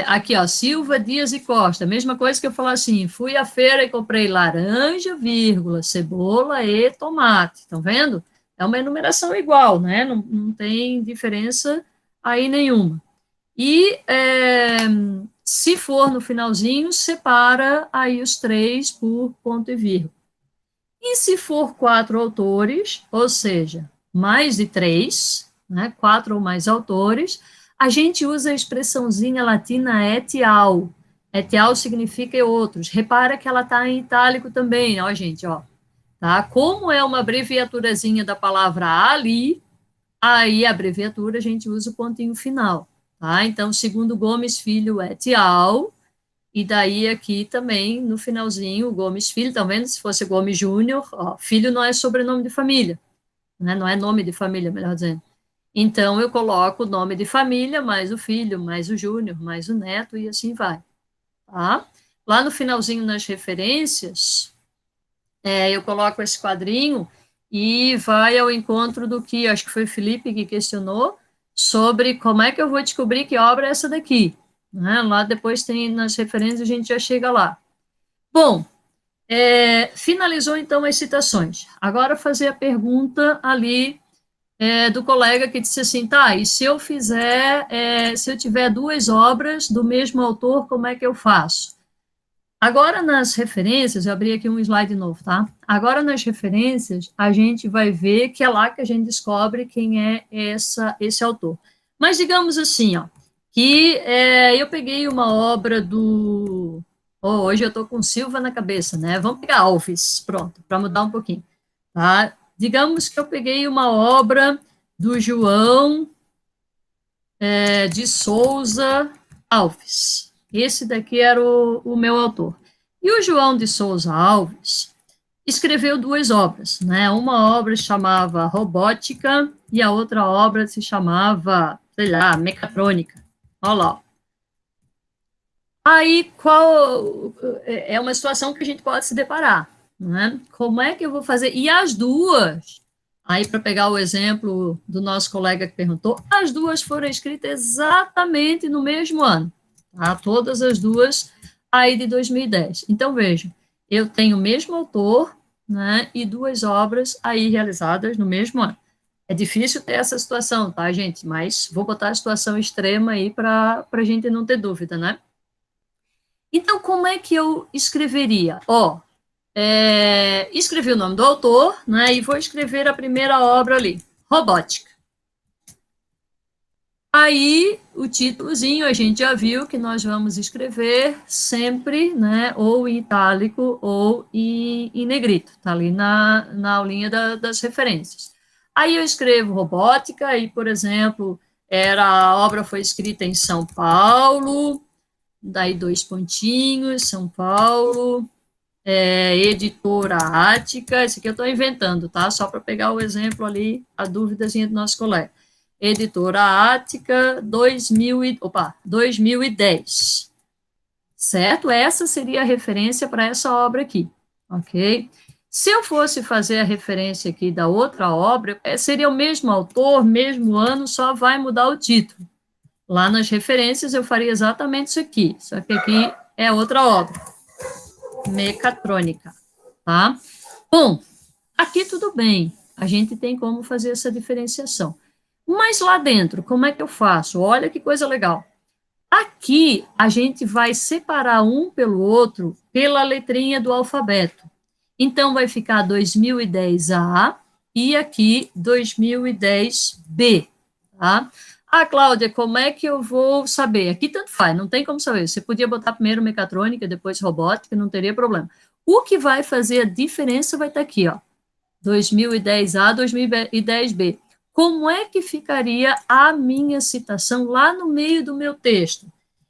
aqui, ó, Silva, Dias e Costa, mesma coisa que eu falar assim, fui à feira e comprei laranja, vírgula, cebola e tomate, estão vendo? É uma enumeração igual, né? Não tem diferença aí nenhuma. E se for no finalzinho, separa aí os três por ponto e vírgula. E se for 4 autores, ou seja, mais de 3, né, 4 ou mais autores, a gente usa a expressãozinha latina et al. Et al significa outros. Repara que ela está em itálico também, ó, gente, ó. Tá? Como é uma abreviaturazinha da palavra ali, aí a abreviatura a gente usa o pontinho final. Tá? Então, segundo Gomes Filho et al., e daí aqui também, no finalzinho, Gomes Filho, tá vendo? Se fosse Gomes Júnior, ó, filho não é sobrenome de família, né? Não é nome de família, melhor dizendo. Então, eu coloco o nome de família, mais o filho, mais o Júnior, mais o neto, e assim vai, tá? Lá no finalzinho, nas referências, eu coloco esse quadrinho e vai ao encontro do que, acho que foi o Felipe que questionou, sobre como é que eu vou descobrir que obra é essa daqui, né? Lá depois tem nas referências, a gente já chega lá. Bom, finalizou então as citações. Agora fazer a pergunta ali do colega que disse assim, tá, e se eu fizer, se eu tiver duas obras do mesmo autor, como é que eu faço? Agora, nas referências, eu abri aqui um slide novo, tá? Agora, nas referências, a gente vai ver que é lá que a gente descobre quem é esse autor. Mas, digamos assim, ó, que eu peguei uma obra do... hoje eu estou com Silva na cabeça, né? Vamos pegar Alves, pronto, para mudar um pouquinho, tá? Digamos que eu peguei uma obra do João de Souza Alves. Esse daqui era o meu autor. E o João de Souza Alves escreveu duas obras, né? Uma obra se chamava Robótica e a outra obra se chamava, sei lá, Mecatrônica. Olha lá. Aí, qual é uma situação que a gente pode se deparar, né? Como é que eu vou fazer? E as duas, aí para pegar o exemplo do nosso colega que perguntou, as duas foram escritas exatamente no mesmo ano, tá? Todas as duas aí de 2010. Então, vejam, eu tenho o mesmo autor, né, e duas obras aí realizadas no mesmo ano. É difícil ter essa situação, tá, gente? Mas vou botar a situação extrema aí para a gente não ter dúvida, né? Então, como é que eu escreveria? Escrevi o nome do autor, né, e vou escrever a primeira obra ali, Robótica. Aí, o títulozinho, a gente já viu que nós vamos escrever sempre, né, ou em itálico ou em negrito, tá ali na aulinha das referências. Aí eu escrevo Robótica, e, por exemplo, a obra foi escrita em São Paulo, daí 2 pontinhos, São Paulo, editora Ática, esse aqui eu estou inventando, tá? Só para pegar o exemplo ali, a dúvidazinha do nosso colega. Editora Ática, 2010. Certo? Essa seria a referência para essa obra aqui, ok? Se eu fosse fazer a referência aqui da outra obra, seria o mesmo autor, mesmo ano, só vai mudar o título. Lá nas referências eu faria exatamente isso aqui, só que aqui é outra obra, Mecatrônica, tá? Bom, aqui tudo bem, a gente tem como fazer essa diferenciação. Mas lá dentro, como é que eu faço? Olha que coisa legal. Aqui a gente vai separar um pelo outro pela letrinha do alfabeto. Então vai ficar 2010A e aqui 2010B, tá? Ah, Cláudia, como é que eu vou saber? Aqui tanto faz, não tem como saber. Você podia botar primeiro mecatrônica, depois robótica, não teria problema. O que vai fazer a diferença vai estar aqui, ó. 2010A, 2010B. Como é que ficaria a minha citação lá no meio do meu texto?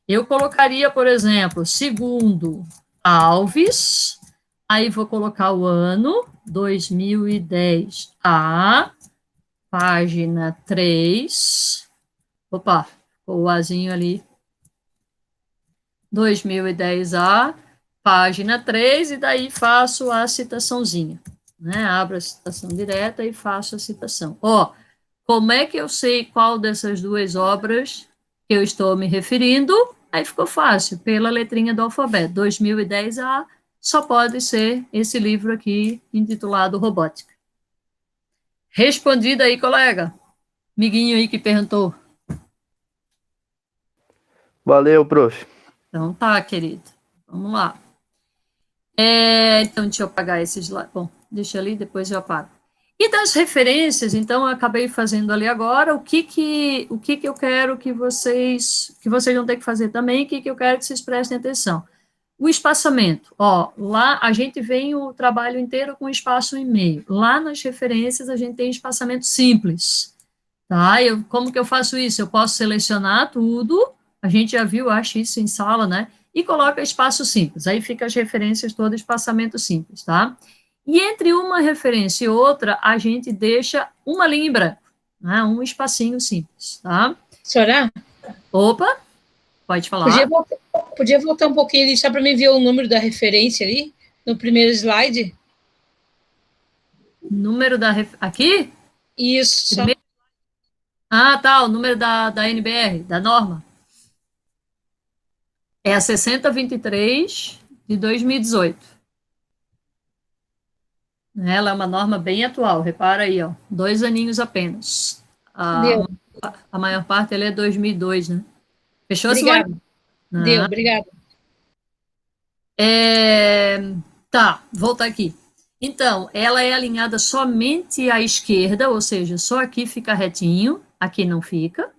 Eu colocaria, por exemplo, segundo Alves, aí vou colocar o ano, 2010A, página 3, opa, o Azinho ali, 2010A, página 3, e daí faço a citaçãozinha, né? Abro a citação direta e faço a citação. Como é que eu sei qual dessas duas obras que eu estou me referindo? Aí ficou fácil, pela letrinha do alfabeto. 2010A só pode ser esse livro aqui, intitulado Robótica. Respondido aí, colega? Amiguinho aí que perguntou. Valeu, prof. Então tá, querido. Vamos lá. Então, deixa eu apagar esses lá. Bom, deixa ali, depois eu apago. E das referências, então, eu acabei fazendo ali agora o que eu quero que vocês vão ter que fazer também, o que eu quero que vocês prestem atenção. O espaçamento, lá a gente vem o trabalho inteiro com espaço e meio. Lá nas referências a gente tem espaçamento simples, tá? Como que eu faço isso? Eu posso selecionar tudo, a gente já viu, acho isso em sala, né? e coloca espaço simples. Aí fica as referências todas, espaçamento simples, tá? E entre uma referência e outra, a gente deixa uma linha em branco, né? Um espacinho simples, tá? Senhora, Opa, pode falar. podia voltar um pouquinho ali, só para me ver o número da referência ali, no primeiro slide? Número da... Aqui? Isso, só. Ah, tá, o número da NBR, da norma. É a 6023 de 2018. Ela é uma norma bem atual, repara aí, ó, 2 aninhos apenas. A maior parte ela é 2002, né? Fechou, Simone? Obrigada. Deu, obrigada. Tá, voltar aqui. Então, ela é alinhada somente à esquerda, ou seja, só aqui fica retinho, aqui não fica.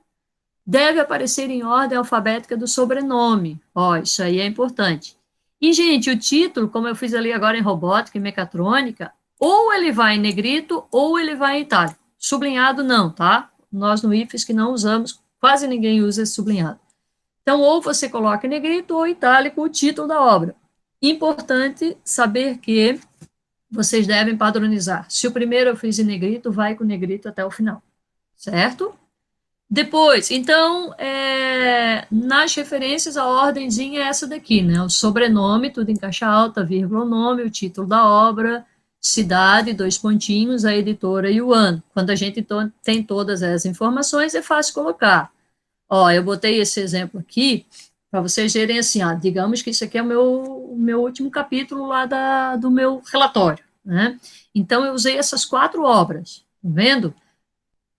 Deve aparecer em ordem alfabética do sobrenome. Ó, isso aí é importante. E, gente, o título, como eu fiz ali agora em robótica e mecatrônica, ou ele vai em negrito ou ele vai em itálico. Sublinhado não, tá? Nós no IFES que não usamos, quase ninguém usa esse sublinhado. Então, ou você coloca em negrito ou itálico o título da obra. Importante saber que vocês devem padronizar. Se o primeiro eu fiz em negrito, vai com negrito até o final, certo? Depois, então, nas referências, a ordemzinha é essa daqui, né? O sobrenome, tudo em caixa alta, vírgula, o nome, o título da obra, cidade, 2 pontinhos, a editora e o ano. Quando a gente tem todas as informações, é fácil colocar. Ó, eu botei esse exemplo aqui para vocês verem assim, ó, digamos que isso aqui é o meu último capítulo lá do meu relatório, né? Então, eu usei essas 4 obras, tá vendo?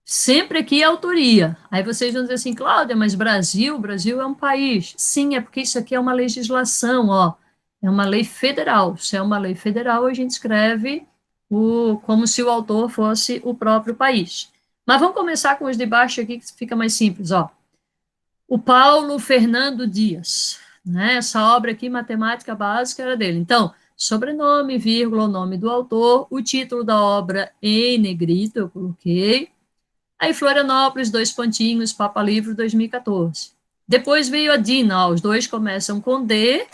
Sempre aqui é autoria. Aí vocês vão dizer assim, Cláudia, mas Brasil é um país. Sim, é porque isso aqui é uma legislação, ó. É uma lei federal. Se é uma lei federal, a gente escreve como se o autor fosse o próprio país. Mas vamos começar com os de baixo aqui, que fica mais simples, ó. O Paulo Fernando Dias, né? Essa obra aqui, Matemática Básica, era dele. Então, sobrenome, vírgula, o nome do autor, o título da obra em negrito, eu coloquei. Aí Florianópolis, 2 pontinhos, Papa Livro, 2014. Depois veio a Dina, ó, os dois começam com D,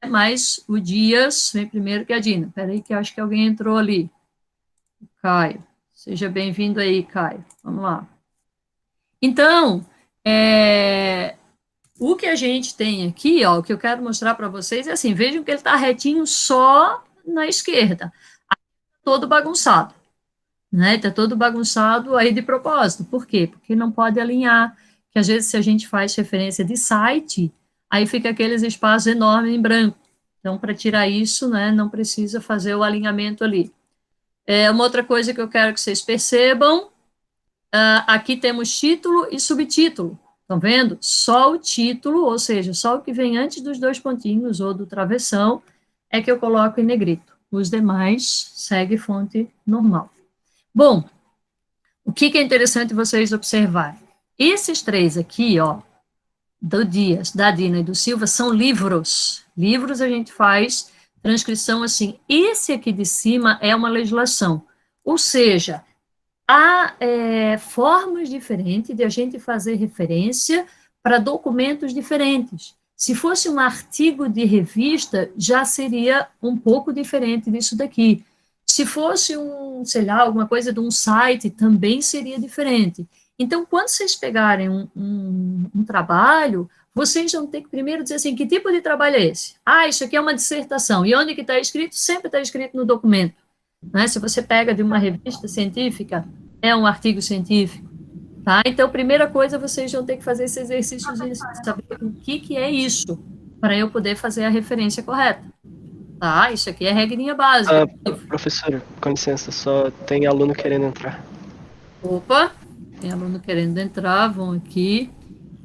mas o Dias vem primeiro que a Dina. Peraí que eu acho que alguém entrou ali. Caio. Seja bem-vindo aí, Caio. Vamos lá. Então, o que a gente tem aqui, ó, o que eu quero mostrar para vocês é assim, vejam que ele está retinho só na esquerda. Todo bagunçado. Né, tá todo bagunçado aí de propósito. Por quê? Porque não pode alinhar, que às vezes se a gente faz referência de site, aí fica aqueles espaços enormes em branco. Então, para tirar isso, né, não precisa fazer o alinhamento ali. Uma outra coisa que eu quero que vocês percebam, aqui temos título e subtítulo. Estão vendo? Só o título, ou seja, só o que vem antes dos 2 pontinhos ou do travessão, é que eu coloco em negrito. Os demais segue fonte normal. Bom, o que é interessante vocês observarem? Esses 3 aqui, ó, do Dias, da Dina e do Silva, são livros. Livros a gente faz transcrição assim. Esse aqui de cima é uma legislação. Ou seja, há formas diferentes de a gente fazer referência para documentos diferentes. Se fosse um artigo de revista, já seria um pouco diferente disso daqui. Se fosse sei lá, alguma coisa de um site, também seria diferente. Então, quando vocês pegarem um trabalho, vocês vão ter que primeiro dizer assim, que tipo de trabalho é esse? Ah, isso aqui é uma dissertação. E onde que está escrito? Sempre está escrito no documento. Né? Se você pega de uma revista científica, é um artigo científico. Tá? Então, primeira coisa, vocês vão ter que fazer esse exercício de saber o que é isso, para eu poder fazer a referência correta. Tá, isso aqui é regrinha básica. Professor, com licença, só tem aluno querendo entrar. Opa, tem aluno querendo entrar, vão aqui.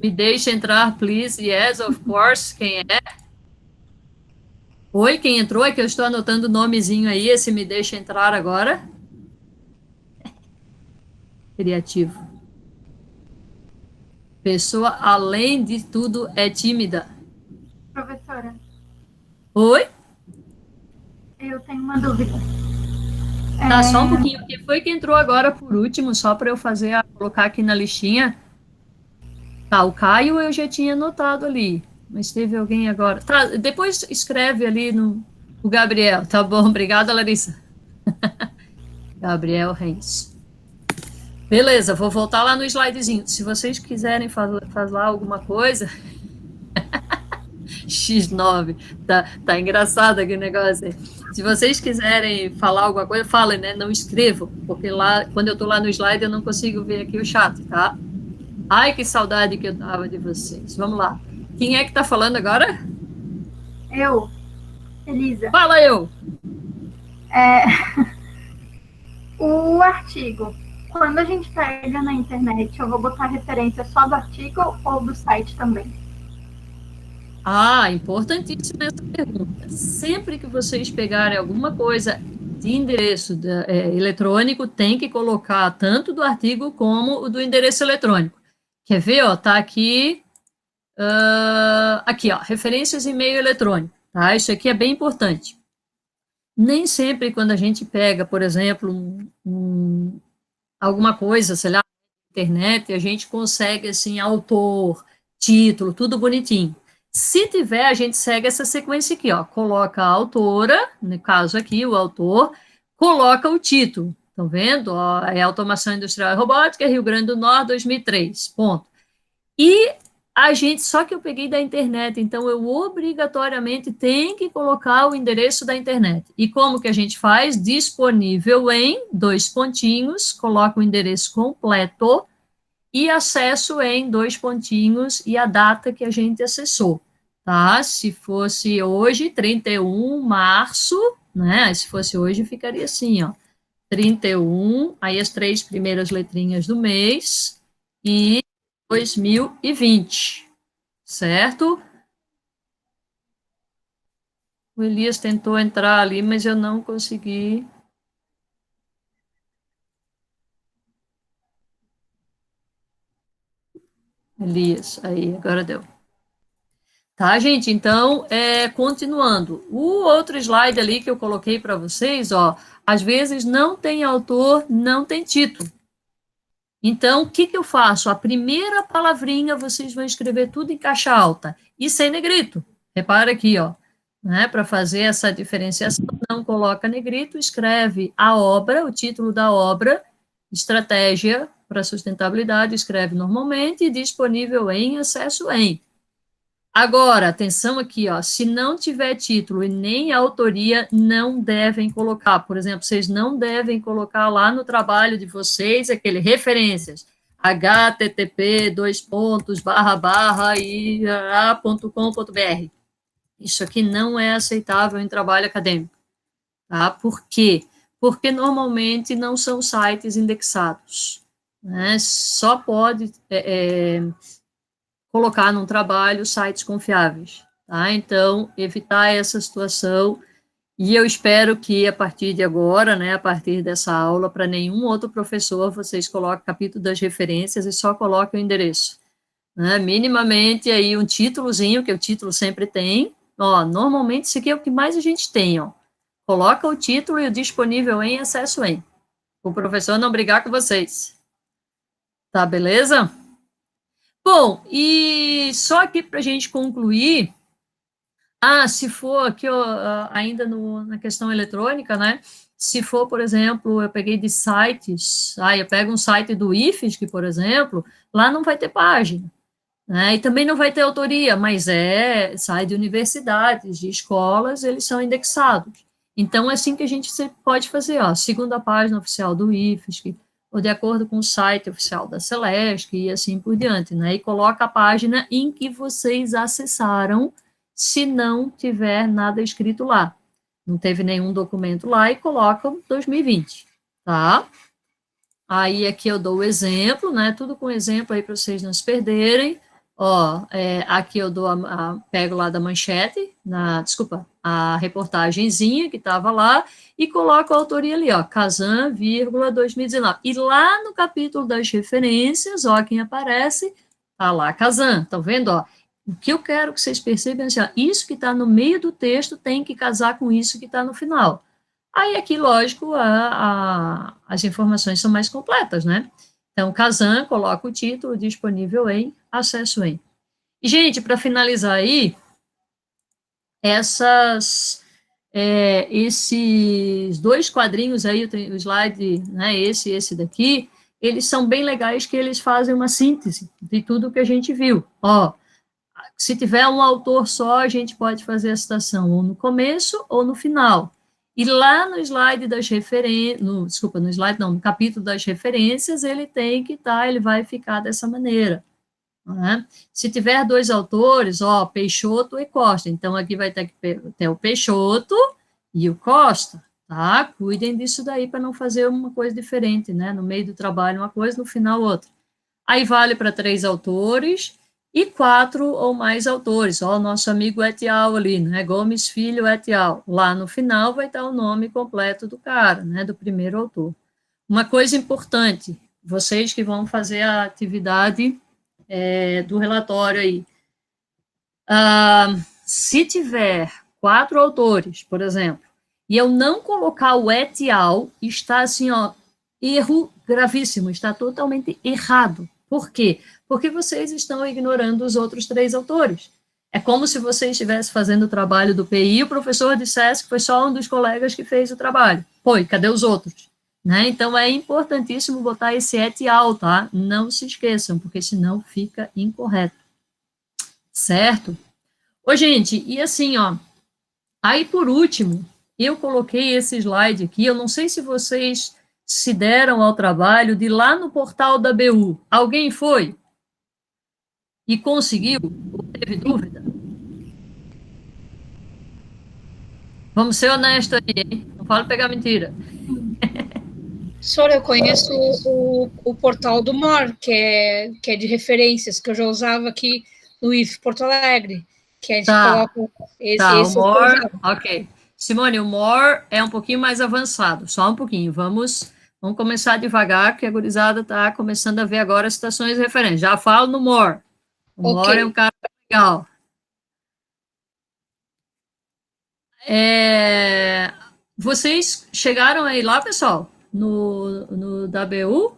Me deixa entrar, please. Yes, of course. Quem é? Oi, quem entrou? É que eu estou anotando o nomezinho aí, esse me deixa entrar agora. Criativo. Pessoa, além de tudo, é tímida. Professora, Oi? eu tenho uma dúvida. Tá, só um pouquinho. Quem foi que entrou agora por último, só para eu colocar aqui na listinha? Tá, o Caio eu já tinha anotado ali. mas teve alguém agora. Tá, depois escreve ali no o Gabriel. Tá bom, obrigada, Larissa. Gabriel Reis. Beleza, vou voltar lá no slidezinho. Se vocês quiserem falar alguma coisa. X9, tá engraçado aqui o negócio aí. Se vocês quiserem falar alguma coisa, falem, né? Não escrevam, porque lá, quando eu tô lá no slide, eu não consigo ver aqui o chat, tá? Ai, que saudade que eu tava de vocês. Vamos lá. Quem é que tá falando agora? Eu, Elisa. Fala eu! O artigo, quando a gente pega na internet, eu vou botar referência só do artigo ou do site também? Ah, importantíssima essa pergunta. Sempre que vocês pegarem alguma coisa de endereço eletrônico, tem que colocar tanto do artigo como o do endereço eletrônico. Quer ver, ó, tá aqui, aqui, ó, referências e-mail eletrônico, tá? Isso aqui é bem importante. Nem sempre quando a gente pega, por exemplo, alguma coisa, sei lá, na internet, a gente consegue, assim, autor, título, tudo bonitinho. Se tiver, a gente segue essa sequência aqui, ó, coloca a autora, no caso aqui, o autor, coloca o título, estão vendo? Ó, é Automação Industrial e Robótica, Rio Grande do Norte, 2003, ponto. E a gente, só que eu peguei da internet, então eu obrigatoriamente tenho que colocar o endereço da internet. E como que a gente faz? Disponível em, 2 pontinhos, coloca o endereço completo, e acesso em 2 pontinhos e a data que a gente acessou, tá? Se fosse hoje, 31 de março, né? Se fosse hoje, ficaria assim, ó. 31, aí as 3 primeiras letrinhas do mês e 2020, certo? O Elias tentou entrar ali, mas eu não consegui. Elias, aí, agora deu. Tá, gente? Então, continuando. O outro slide ali que eu coloquei para vocês, ó, às vezes não tem autor, não tem título. Então, o que que eu faço? A primeira palavrinha vocês vão escrever tudo em caixa alta e sem negrito. Repara aqui, ó, né? Para fazer essa diferenciação, não coloca negrito, escreve a obra, o título da obra, estratégia para sustentabilidade, escreve normalmente e disponível em, acesso em. Agora, atenção aqui, ó, se não tiver título e nem autoria, não devem colocar. Por exemplo, vocês não devem colocar lá no trabalho de vocês aquele referências, http://ia.com.br. Isso aqui não é aceitável em trabalho acadêmico, tá? Por quê? Porque normalmente não são sites indexados, né? Só pode colocar num trabalho sites confiáveis, tá? Então, evitar essa situação, e eu espero que a partir de agora, né, a partir dessa aula, para nenhum outro professor, vocês coloquem o capítulo das referências e só coloquem o endereço, né? Minimamente aí um títulozinho, que o título sempre tem, ó, normalmente isso aqui é o que mais a gente tem, ó, coloca o título e o disponível em, acesso em, o professor não brigar com vocês, tá, beleza? Bom, e só aqui para a gente concluir, se for aqui, ainda na questão eletrônica, né, se for, por exemplo, eu peguei de sites, eu pego um site do IFSC, por exemplo, lá não vai ter página, né, e também não vai ter autoria, mas sai de universidades, de escolas, eles são indexados. Então, é assim que a gente pode fazer, ó, segunda página oficial do IFSC, ou de acordo com o site oficial da Celesc, e assim por diante, né? E coloca a página em que vocês acessaram, se não tiver nada escrito lá. Não teve nenhum documento lá, e coloca 2020, tá? Aí aqui eu dou o exemplo, né? Tudo com exemplo aí para vocês não se perderem. Ó, aqui eu pego lá da manchete, desculpa, a reportagenzinha que estava lá, e coloco a autoria ali, ó, Kazan, 2019. E lá no capítulo das referências, ó, quem aparece, tá lá, Kazan, tá vendo, ó? O que eu quero que vocês percebam, assim, ó, isso que está no meio do texto tem que casar com isso que está no final. Aí aqui, lógico, as informações são mais completas, né? Então, Kazan coloca o título disponível em, acesso em. E, gente, para finalizar aí, esses dois quadrinhos aí, o slide, né, esse e esse daqui, eles são bem legais, que eles fazem uma síntese de tudo que a gente viu. Ó, se tiver um autor só, a gente pode fazer a citação ou no começo ou no final. E lá no slide das referências, desculpa, no slide não, no capítulo das referências, ele tem que estar, ele vai ficar dessa maneira. Né? Se tiver dois autores, ó, Peixoto e Costa, então aqui vai ter que ter o Peixoto e o Costa, tá? Cuidem disso daí para não fazer uma coisa diferente, né? No meio do trabalho uma coisa, no final outra. Aí vale para 3 autores e 4 ou mais autores. Ó, o nosso amigo et al. Ali, né? Gomes Filho et al. Lá no final vai estar o nome completo do cara, né? Do primeiro autor. Uma coisa importante, vocês que vão fazer a atividade do relatório aí. Se tiver 4 autores, por exemplo, e eu não colocar o et al, está assim, ó, erro gravíssimo, está totalmente errado. Por quê? Porque vocês estão ignorando os outros 3 autores. É como se você estivesse fazendo o trabalho do PI e o professor dissesse que foi só um dos colegas que fez o trabalho. Pô, e cadê os outros? Né? Então, é importantíssimo botar esse et al, tá? Não se esqueçam, porque senão fica incorreto. Certo? Ô, gente, e assim, ó, aí por último, eu coloquei esse slide aqui, eu não sei se vocês se deram ao trabalho de ir lá no portal da BU. Alguém foi? E conseguiu? Ou teve dúvida? Vamos ser honestos aí, hein? Não falo pegar mentira. Sora, eu conheço o portal do MOR, que é de referências, que eu já usava aqui no IF Porto Alegre, que a gente coloca o MOR, ok. Simone, o MOR é um pouquinho mais avançado, só um pouquinho. Vamos começar devagar, porque a gurizada está começando a ver agora as citações de referência. Já falo no MOR. O MOR é um cara legal. Vocês chegaram aí lá, pessoal? No WU?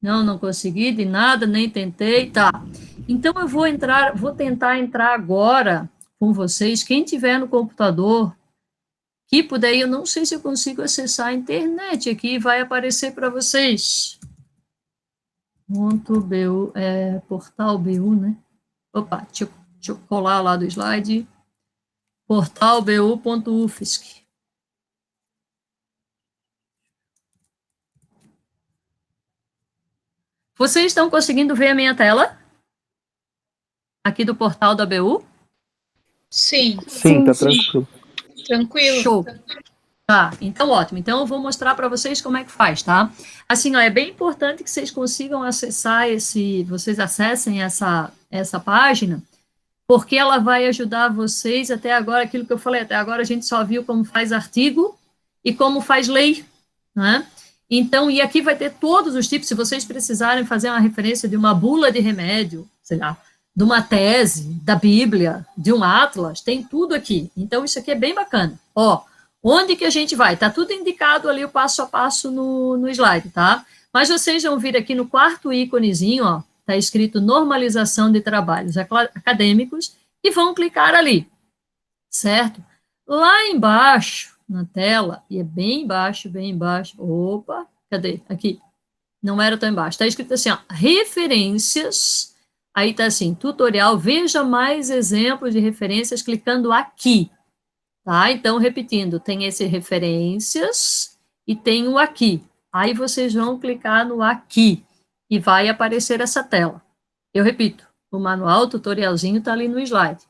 Não consegui de nada, nem tentei, tá. Então, eu vou tentar entrar agora com vocês. Quem tiver no computador, que puder, eu não sei se eu consigo acessar a internet aqui, vai aparecer para vocês. .bu, portal BU, né? Opa, deixa eu colar lá do slide. portalbu.ufsc. Vocês estão conseguindo ver a minha tela? Aqui do portal da BU? Sim. Sim, tá tranquilo. Tranquilo. Show. Tá, então ótimo. Então eu vou mostrar para vocês como é que faz, tá? Assim, ó, é bem importante que vocês consigam acessar vocês acessem essa página, porque ela vai ajudar vocês até agora, aquilo que eu falei, até agora a gente só viu como faz artigo e como faz lei, né? Então, e aqui vai ter todos os tipos, se vocês precisarem fazer uma referência de uma bula de remédio, sei lá, de uma tese, da Bíblia, de um atlas, tem tudo aqui. Então, isso aqui é bem bacana. Ó, onde que a gente vai? Tá tudo indicado ali, o passo a passo no slide, tá? Mas vocês vão vir aqui no quarto íconezinho, ó, tá escrito normalização de trabalhos acadêmicos, e vão clicar ali, certo? Lá embaixo, na tela, e é bem embaixo, opa, cadê? Aqui, não era tão embaixo, tá escrito assim, ó, referências, aí tá assim, tutorial, veja mais exemplos de referências clicando aqui, tá? Então, repetindo, tem esse referências e tem o aqui, aí vocês vão clicar no aqui, e vai aparecer essa tela. Eu repito, o manual, o tutorialzinho tá ali no slide.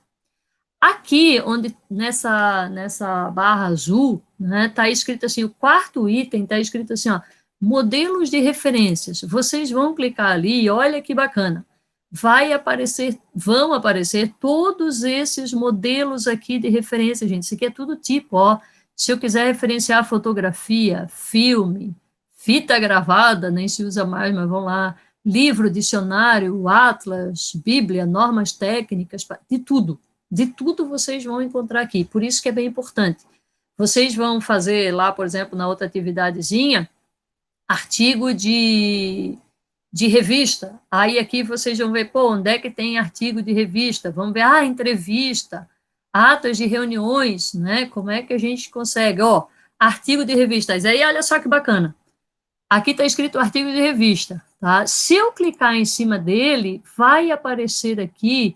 Aqui, onde nessa barra azul, né, tá escrito assim, o quarto item tá escrito assim, ó, modelos de referências. Vocês vão clicar ali e olha que bacana. Vão aparecer todos esses modelos aqui de referência, gente. Isso aqui é tudo tipo, ó. Se eu quiser referenciar fotografia, filme, fita gravada, nem se usa mais, mas vamos lá, livro, dicionário, atlas, bíblia, normas técnicas, de tudo vocês vão encontrar aqui, por isso que é bem importante. Vocês vão fazer lá, por exemplo, na outra atividadezinha, artigo de de revista, aí aqui vocês vão ver, pô, onde é que tem artigo de revista? Vamos ver, entrevista, atas de reuniões, né? Como é que a gente consegue? Ó, artigo de revistas. Aí, olha só que bacana. Aqui está escrito artigo de revista, tá? Se eu clicar em cima dele, vai aparecer aqui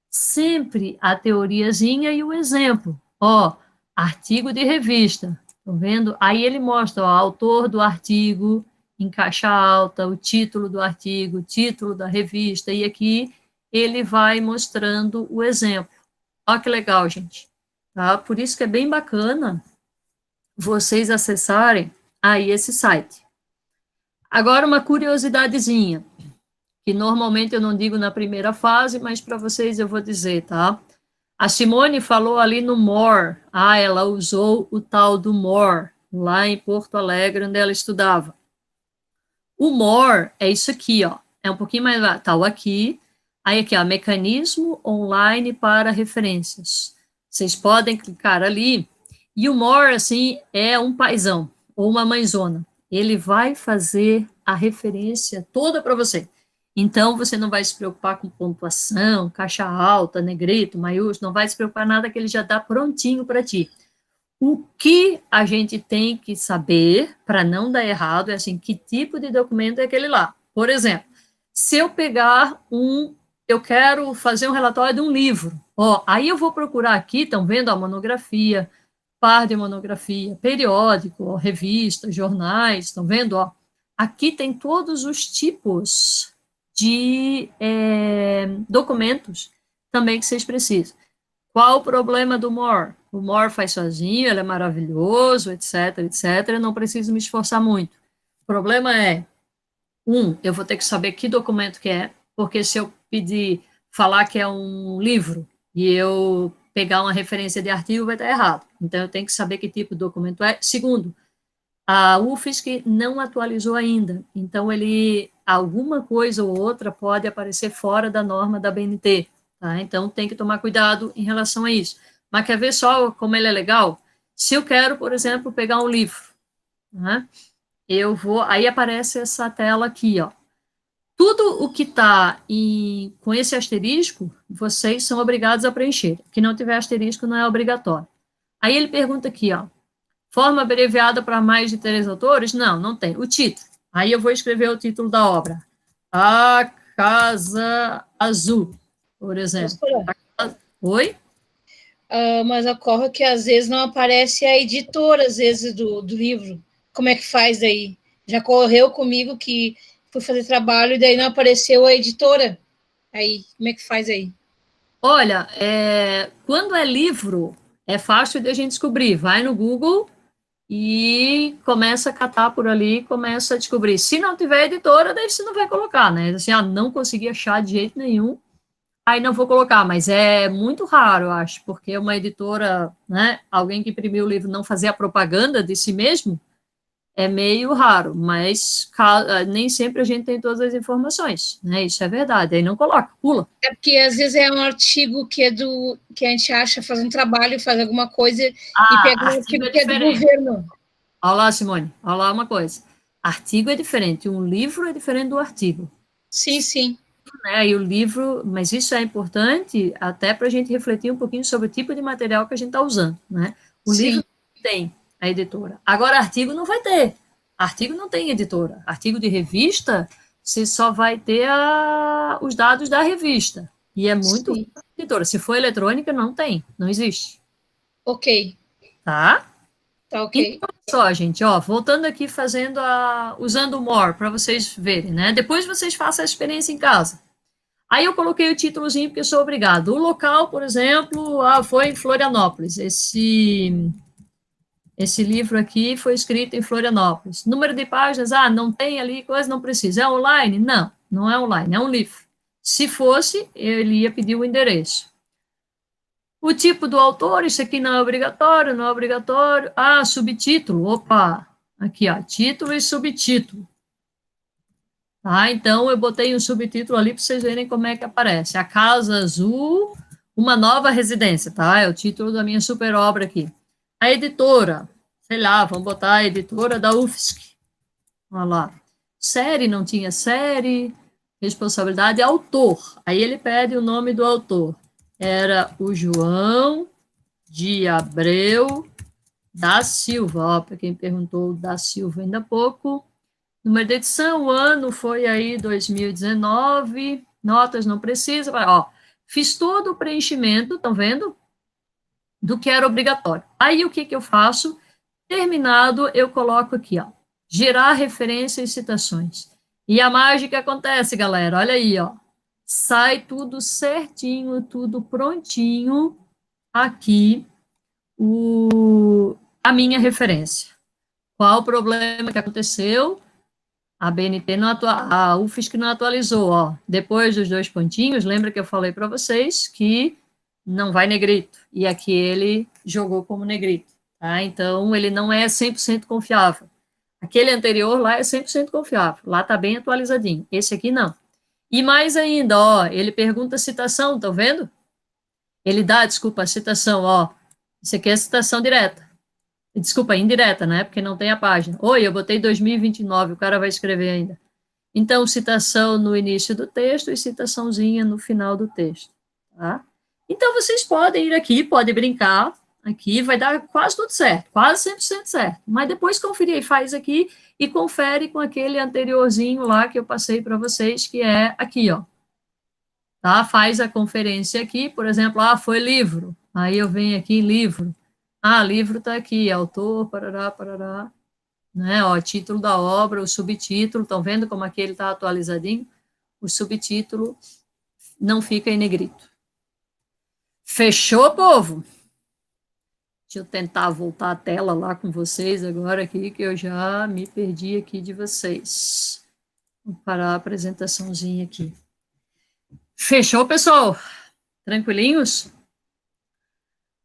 sempre a teoriazinha e o exemplo. Ó, artigo de revista, estão vendo? Aí ele mostra, ó, autor do artigo, em caixa alta, o título do artigo, o título da revista, e aqui ele vai mostrando o exemplo. Olha que legal, gente. Tá? Por isso que é bem bacana vocês acessarem aí esse site. Agora, uma curiosidadezinha, que normalmente eu não digo na primeira fase, mas para vocês eu vou dizer, tá? A Simone falou ali no More, ela usou o tal do More, lá em Porto Alegre, onde ela estudava. O More é isso aqui, ó, é um pouquinho mais, tal aqui, aí aqui, ó, mecanismo online para referências. Vocês podem clicar ali, e o More, assim, é um paizão, ou uma mãezona. Ele vai fazer a referência toda para você. Então, você não vai se preocupar com pontuação, caixa alta, negrito, maiúsculo, não vai se preocupar nada que ele já dá prontinho para ti. O que a gente tem que saber, para não dar errado, é assim, que tipo de documento é aquele lá. Por exemplo, se eu pegar eu quero fazer um relatório de um livro, ó, aí eu vou procurar aqui, estão vendo a monografia, par de monografia, periódico, ó, revista, jornais, estão vendo, ó? Aqui tem todos os tipos de documentos também que vocês precisam. Qual o problema do More? O More faz sozinho, ele é maravilhoso, etc, etc, não preciso me esforçar muito. O problema é, eu vou ter que saber que documento que é, porque se eu falar que é um livro, e eu pegar uma referência de artigo, vai estar errado. Então, eu tenho que saber que tipo de documento é. Segundo, a UFSC não atualizou ainda, então alguma coisa ou outra pode aparecer fora da norma da BNT, tá? Então, tem que tomar cuidado em relação a isso. Mas quer ver só como ele é legal? Se eu quero, por exemplo, pegar um livro, né? Aí aparece essa tela aqui, ó. Tudo o que está com esse asterisco, vocês são obrigados a preencher. O que não tiver asterisco não é obrigatório. Aí ele pergunta aqui, ó, forma abreviada para mais de 3 autores? Não, não tem. O título. Aí eu vou escrever o título da obra. A Casa Azul, por exemplo. Oi? Mas ocorre que às vezes não aparece a editora, às vezes, do livro. Como é que faz daí? Já ocorreu comigo que fui fazer trabalho e daí não apareceu a editora. Aí, como é que faz aí? Olha, quando é livro, é fácil de a gente descobrir. Vai no Google e começa a catar por ali, começa a descobrir. Se não tiver editora, daí você não vai colocar, né? Assim, não consegui achar de jeito nenhum, aí não vou colocar, mas é muito raro, eu acho, porque uma editora, né, alguém que imprimiu o livro não fazer a propaganda de si mesmo, é meio raro, mas nem sempre a gente tem todas as informações, né? Isso é verdade, aí não coloca, pula. É porque às vezes é um artigo que a gente acha, faz um trabalho, faz alguma coisa e pega um artigo que é do governo. Olha lá, Simone, olha lá uma coisa. Artigo é diferente, um livro é diferente do artigo. Sim, sim. Né? E o livro, mas isso é importante até para a gente refletir um pouquinho sobre o tipo de material que a gente está usando, né? O livro tem a editora. Agora, artigo não vai ter. Artigo não tem editora. Artigo de revista, você só vai ter os dados da revista. E é muito editora. Se for eletrônica, não tem. Não existe. Ok. Tá? Tá ok. Então, só, gente, ó, voltando aqui, usando o More, para vocês verem, né? Depois vocês façam a experiência em casa. Aí eu coloquei o títulozinho, porque eu sou obrigado. O local, por exemplo, foi em Florianópolis. Esse livro aqui foi escrito em Florianópolis. Número de páginas, não tem ali, coisa, não precisa. É online? Não, não é online, é um livro. Se fosse, ele ia pedir o endereço. O tipo do autor, isso aqui não é obrigatório, não é obrigatório. Subtítulo, opa, aqui, ó, título e subtítulo. Tá, então eu botei um subtítulo ali para vocês verem como é que aparece. A Casa Azul, uma nova residência, tá? É o título da minha super obra aqui. A editora, sei lá, vamos botar a editora da UFSC. Olha lá. Série, não tinha série. Responsabilidade, autor. Aí ele pede o nome do autor. Era o João de Abreu da Silva. Ó, para quem perguntou da Silva ainda há pouco. Número de edição, o ano foi aí 2019. Notas não precisa. Ó, fiz todo o preenchimento, estão vendo? Do que era obrigatório. Aí o que, que eu faço? Terminado, eu coloco aqui, ó, gerar referências e citações. E a mágica acontece, galera, olha aí, ó, sai tudo certinho, tudo prontinho, aqui, a minha referência. Qual o problema que aconteceu? A BNT não a UFSC não atualizou, ó, depois dos 2 pontinhos, lembra que eu falei para vocês que não vai negrito, e aqui ele jogou como negrito, tá? Então, ele não é 100% confiável. Aquele anterior lá é 100% confiável, lá tá bem atualizadinho, esse aqui não. E mais ainda, ó, ele pergunta a citação, estão vendo? Ele dá, desculpa, a citação, ó, isso aqui é citação direta. Desculpa, indireta, né? Porque não tem a página. Oi, eu botei 2029, o cara vai escrever ainda. Então, citação no início do texto e citaçãozinha no final do texto, tá? Então, vocês podem ir aqui, podem brincar aqui, vai dar quase tudo certo, quase 100% certo. Mas depois conferir, faz aqui e confere com aquele anteriorzinho lá que eu passei para vocês, que é aqui, ó. Tá? Faz a conferência aqui, por exemplo, foi livro. Aí eu venho aqui, livro. Livro está aqui, autor, parará, parará. Né? Ó, título da obra, o subtítulo, estão vendo como aqui ele está atualizadinho? O subtítulo não fica em negrito. Fechou, povo? Deixa eu tentar voltar a tela lá com vocês agora aqui, que eu já me perdi aqui de vocês. Vou parar a apresentaçãozinha aqui. Fechou, pessoal? Tranquilinhos?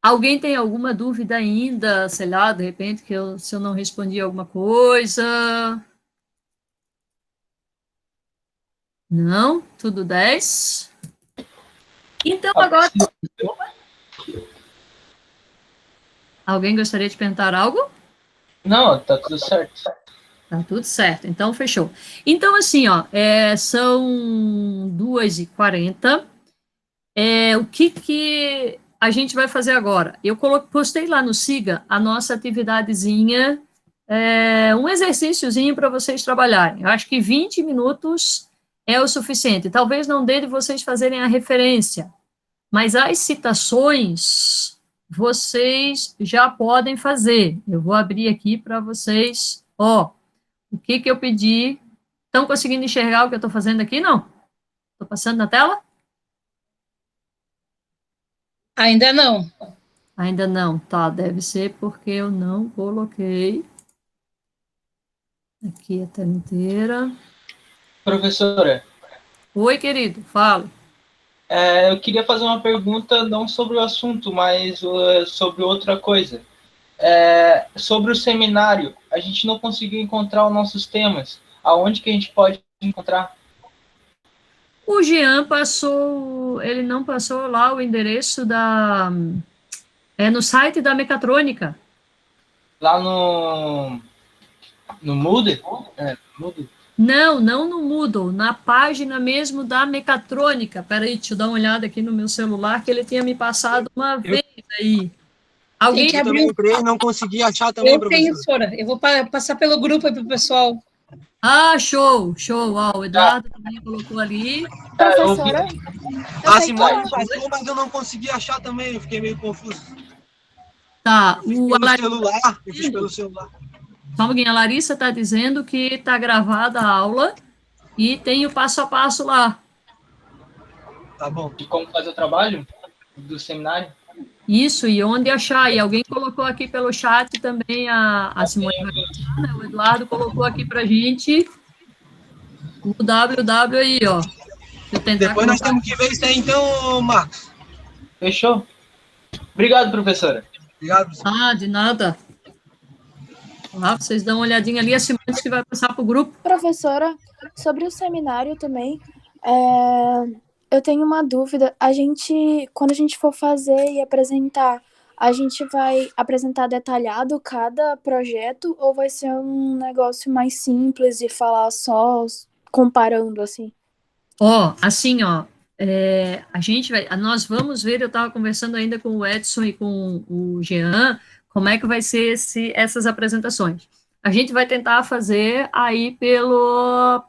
Alguém tem alguma dúvida ainda, sei lá, de repente, se eu não respondi alguma coisa? Não? Tudo 10? Então, agora... Alguém gostaria de perguntar algo? Não, tá tudo certo. Tá tudo certo, então fechou. Então, assim, ó, são 2h40. O que a gente vai fazer agora? Eu postei lá no Siga a nossa atividadezinha, um exercíciozinho para vocês trabalharem. Eu acho que 20 minutos é o suficiente. Talvez não dê de vocês fazerem a referência, mas as citações vocês já podem fazer. Eu vou abrir aqui para vocês, ó, o que eu pedi. Estão conseguindo enxergar o que eu estou fazendo aqui, não? Estou passando na tela? Ainda não. Ainda não, tá, deve ser porque eu não coloquei aqui a tela inteira. Professora. Oi, querido, fala. Eu queria fazer uma pergunta não sobre o assunto, mas sobre outra coisa. Sobre o seminário, a gente não conseguiu encontrar os nossos temas. Aonde que a gente pode encontrar? O Jean passou, ele não passou lá o endereço no site da Mecatrônica. Lá no Moodle? Moodle. Não no Moodle, na página mesmo da Mecatrônica. Peraí, deixa eu dar uma olhada aqui no meu celular, que ele tinha me passado uma vez aí. Alguém Tem que abrir... Eu entrei e não consegui achar também, professora. Eu vou passar pelo grupo aí pro pessoal. Show. Ó, o Eduardo também colocou ali. Professora? A Simone passou, mas eu não consegui achar também, eu fiquei meio confuso. Tá, Eu fiz pelo celular. Só um pouquinho, a Larissa está dizendo que está gravada a aula e tem o passo a passo lá. Tá bom. E como fazer o trabalho do seminário? Isso, e onde achar? E alguém colocou aqui pelo chat também, a Simone, né? O Eduardo colocou aqui para a gente o www aí, ó. Depois nós temos que ver isso aí então, Marcos. Fechou? Obrigado, professora. Obrigado, professora. De nada. Vocês dão uma olhadinha ali, a Simone que vai passar para o grupo. Professora, sobre o seminário também, eu tenho uma dúvida. Quando a gente for fazer e apresentar a gente vai apresentar detalhado cada projeto ou vai ser um negócio mais simples e falar só comparando, assim? Assim, a gente nós vamos ver, eu estava conversando ainda com o Edson e com o Jean, como é que vai ser essas apresentações. A gente vai tentar fazer aí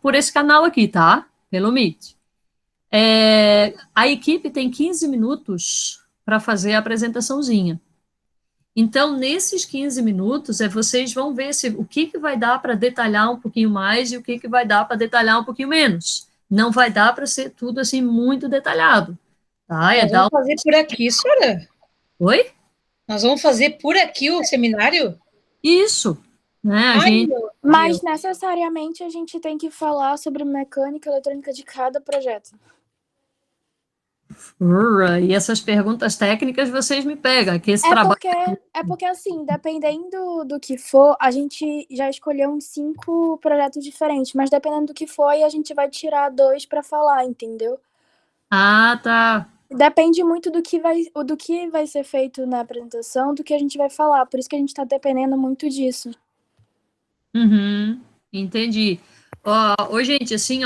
por esse canal aqui, tá? Pelo Meet. A equipe tem 15 minutos para fazer a apresentaçãozinha. Então, nesses 15 minutos, vocês vão ver o que vai dar para detalhar um pouquinho mais e o que vai dar para detalhar um pouquinho menos. Não vai dar para ser tudo assim muito detalhado. Tá? Nós vamos fazer por aqui, senhora? Oi? Nós vamos fazer por aqui o seminário? Isso. Né? Mas necessariamente a gente tem que falar sobre mecânica eletrônica de cada projeto. E essas perguntas técnicas vocês me pegam. Que esse trabalho... porque, assim, dependendo do que for, a gente já escolheu uns 5 projetos diferentes, mas dependendo do que for, aí a gente vai tirar 2 para falar, entendeu? Ah, tá. Depende muito do que vai ser feito na apresentação, do que a gente vai falar. Por isso que a gente está dependendo muito disso. Entendi. Gente, assim,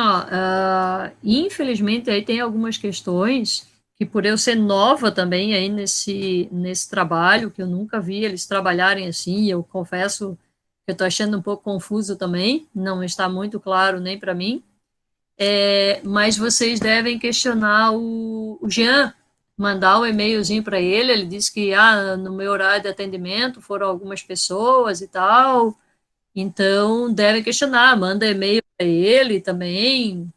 infelizmente aí tem algumas questões que por eu ser nova também aí nesse trabalho, que eu nunca vi eles trabalharem assim, eu confesso que eu estou achando um pouco confuso também, não está muito claro nem para mim, mas vocês devem questionar o Jean, mandar um e-mailzinho para ele disse que no meu horário de atendimento foram algumas pessoas e tal, então devem questionar, manda e-mail para ele também,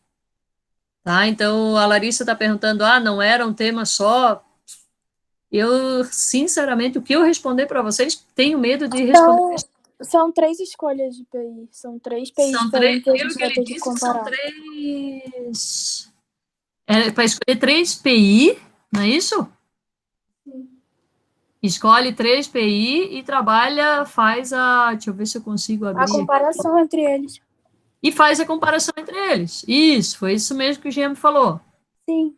tá? Então a Larissa está perguntando, não era um tema só. Eu, sinceramente, o que eu responder para vocês, tenho medo de responder. São 3 escolhas de PI, são 3 PIs diferentes que a gente vai ter que comparar. São 3... para escolher 3 PI, não é isso? Sim. Escolhe 3 PI e trabalha, faz deixa eu ver se eu consigo abrir. A comparação entre eles. E faz a comparação entre eles. Isso, foi isso mesmo que o Jean me falou. Sim.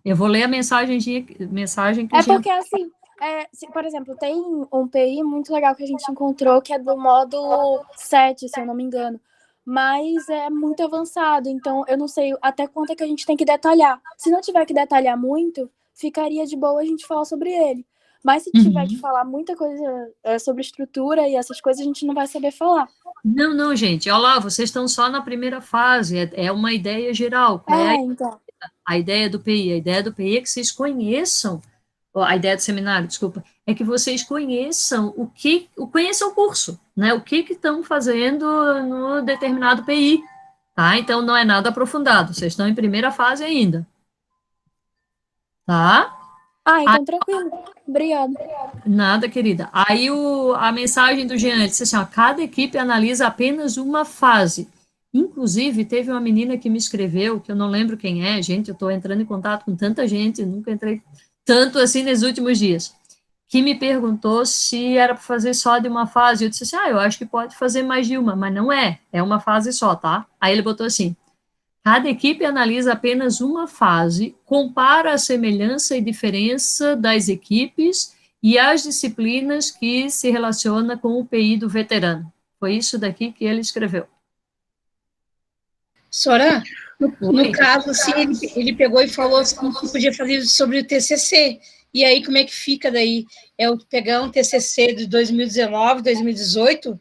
Eu vou ler a mensagem que o Jean... porque, assim, por exemplo, tem um PI muito legal que a gente encontrou, que é do módulo 7, se eu não me engano. Mas é muito avançado, então eu não sei até quanto é que a gente tem que detalhar. Se não tiver que detalhar muito, ficaria de boa a gente falar sobre ele. Mas se tiver que falar muita coisa sobre estrutura e essas coisas, a gente não vai saber falar. Não, gente. Olha lá, vocês estão só na primeira fase. É uma ideia geral. Então. A ideia do PI. A ideia do PI é que vocês conheçam, a ideia do seminário, desculpa, é que vocês conheçam conheçam o curso, né? O que estão fazendo no determinado PI, tá? Então, não é nada aprofundado. Vocês estão em primeira fase ainda. Tá? Então tranquilo. Obrigada. Nada, querida. Aí a mensagem do Jean disse assim, cada equipe analisa apenas uma fase. Inclusive, teve uma menina que me escreveu, que eu não lembro quem é, gente, eu estou entrando em contato com tanta gente, nunca entrei tanto assim nos últimos dias, que me perguntou se era para fazer só de uma fase. Eu disse assim, eu acho que pode fazer mais de uma, mas não é uma fase só, tá? Aí ele botou assim, cada equipe analisa apenas uma fase, compara a semelhança e diferença das equipes e as disciplinas que se relacionam com o PI do veterano. Foi isso daqui que ele escreveu. Sora, no caso, assim, ele pegou e falou assim, que podia fazer sobre o TCC. E aí, como é que fica daí? Pegar um TCC de 2019, 2018,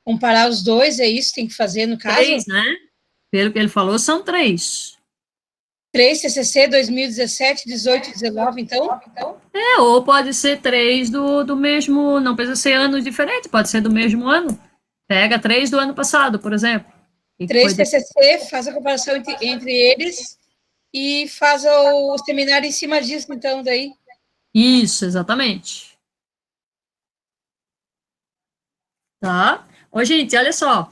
comparar os dois, é isso que tem que fazer no caso? 3, né? Pelo que ele falou, são 3. 3 TCC, 2017, 18, 19, então? Ou pode ser 3 do mesmo, não precisa ser anos diferentes, pode ser do mesmo ano. Pega 3 do ano passado, por exemplo. 3 TCC, faz a comparação entre eles e faz o seminário em cima disso, então, daí. Isso, exatamente. Tá? Gente, olha só,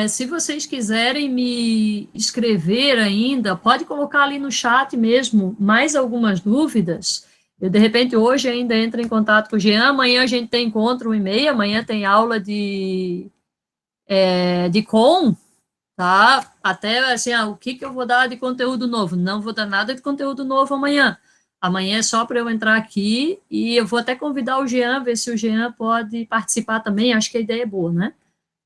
se vocês quiserem me escrever ainda, pode colocar ali no chat mesmo mais algumas dúvidas. Eu, de repente, hoje ainda entro em contato com o Jean, amanhã a gente tem encontro 1h30, amanhã tem aula de com, tá? Até, assim, o que eu vou dar de conteúdo novo? Não vou dar nada de conteúdo novo amanhã, Amanhã é só para eu entrar aqui e eu vou até convidar o Jean, ver se o Jean pode participar também. Acho que a ideia é boa, né?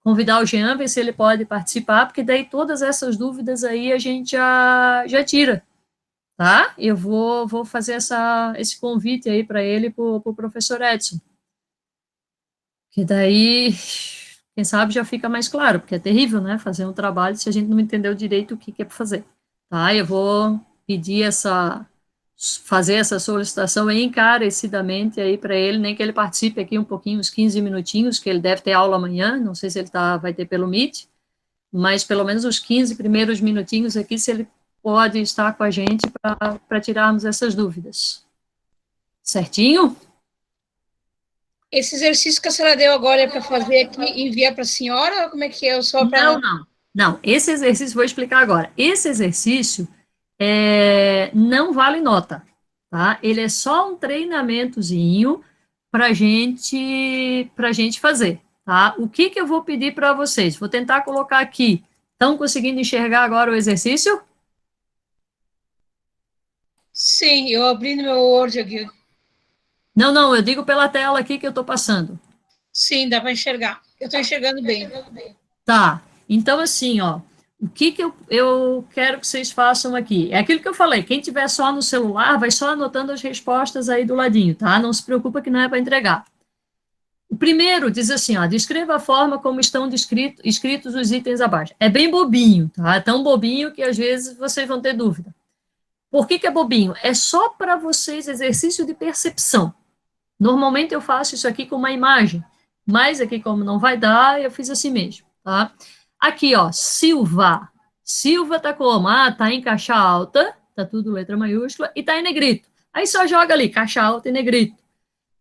Convidar o Jean, ver se ele pode participar, porque daí todas essas dúvidas aí a gente já tira, tá? Eu vou fazer esse convite aí para ele, para o professor Edson. Que daí, quem sabe já fica mais claro, porque é terrível, né? Fazer um trabalho se a gente não entendeu direito o que é para fazer. Tá? Eu vou pedir fazer essa solicitação encarecidamente aí para ele, nem que ele participe aqui um pouquinho, uns 15 minutinhos, que ele deve ter aula amanhã, não sei se ele vai ter pelo Meet, mas pelo menos os 15 primeiros minutinhos aqui, se ele pode estar com a gente para tirarmos essas dúvidas. Certinho? Esse exercício que a senhora deu agora é para fazer aqui e enviar para a senhora, ou como é que é? Só pra... Não, esse exercício, vou explicar agora. Esse exercício não vale nota, tá? Ele é só um treinamentozinho para gente fazer, tá? O que eu vou pedir para vocês? Vou tentar colocar aqui. Estão conseguindo enxergar agora o exercício? Sim, eu abri no meu Word aqui. Não, eu digo pela tela aqui que eu estou passando. Sim, dá para enxergar. Eu estou enxergando bem. Tá, então assim, ó, o que eu quero que vocês façam aqui? É aquilo que eu falei, quem tiver só no celular, vai só anotando as respostas aí do ladinho, tá? Não se preocupa que não é para entregar. O primeiro diz assim, ó, descreva a forma como estão escritos os itens abaixo. É bem bobinho, tá? É tão bobinho que às vezes vocês vão ter dúvida. Por que é bobinho? É só para vocês exercício de percepção. Normalmente eu faço isso aqui com uma imagem, mas aqui como não vai dar, eu fiz assim mesmo, tá? Aqui, ó, Silva. Silva tá como? Tá em caixa alta, tá tudo letra maiúscula, e tá em negrito. Aí só joga ali, caixa alta e negrito.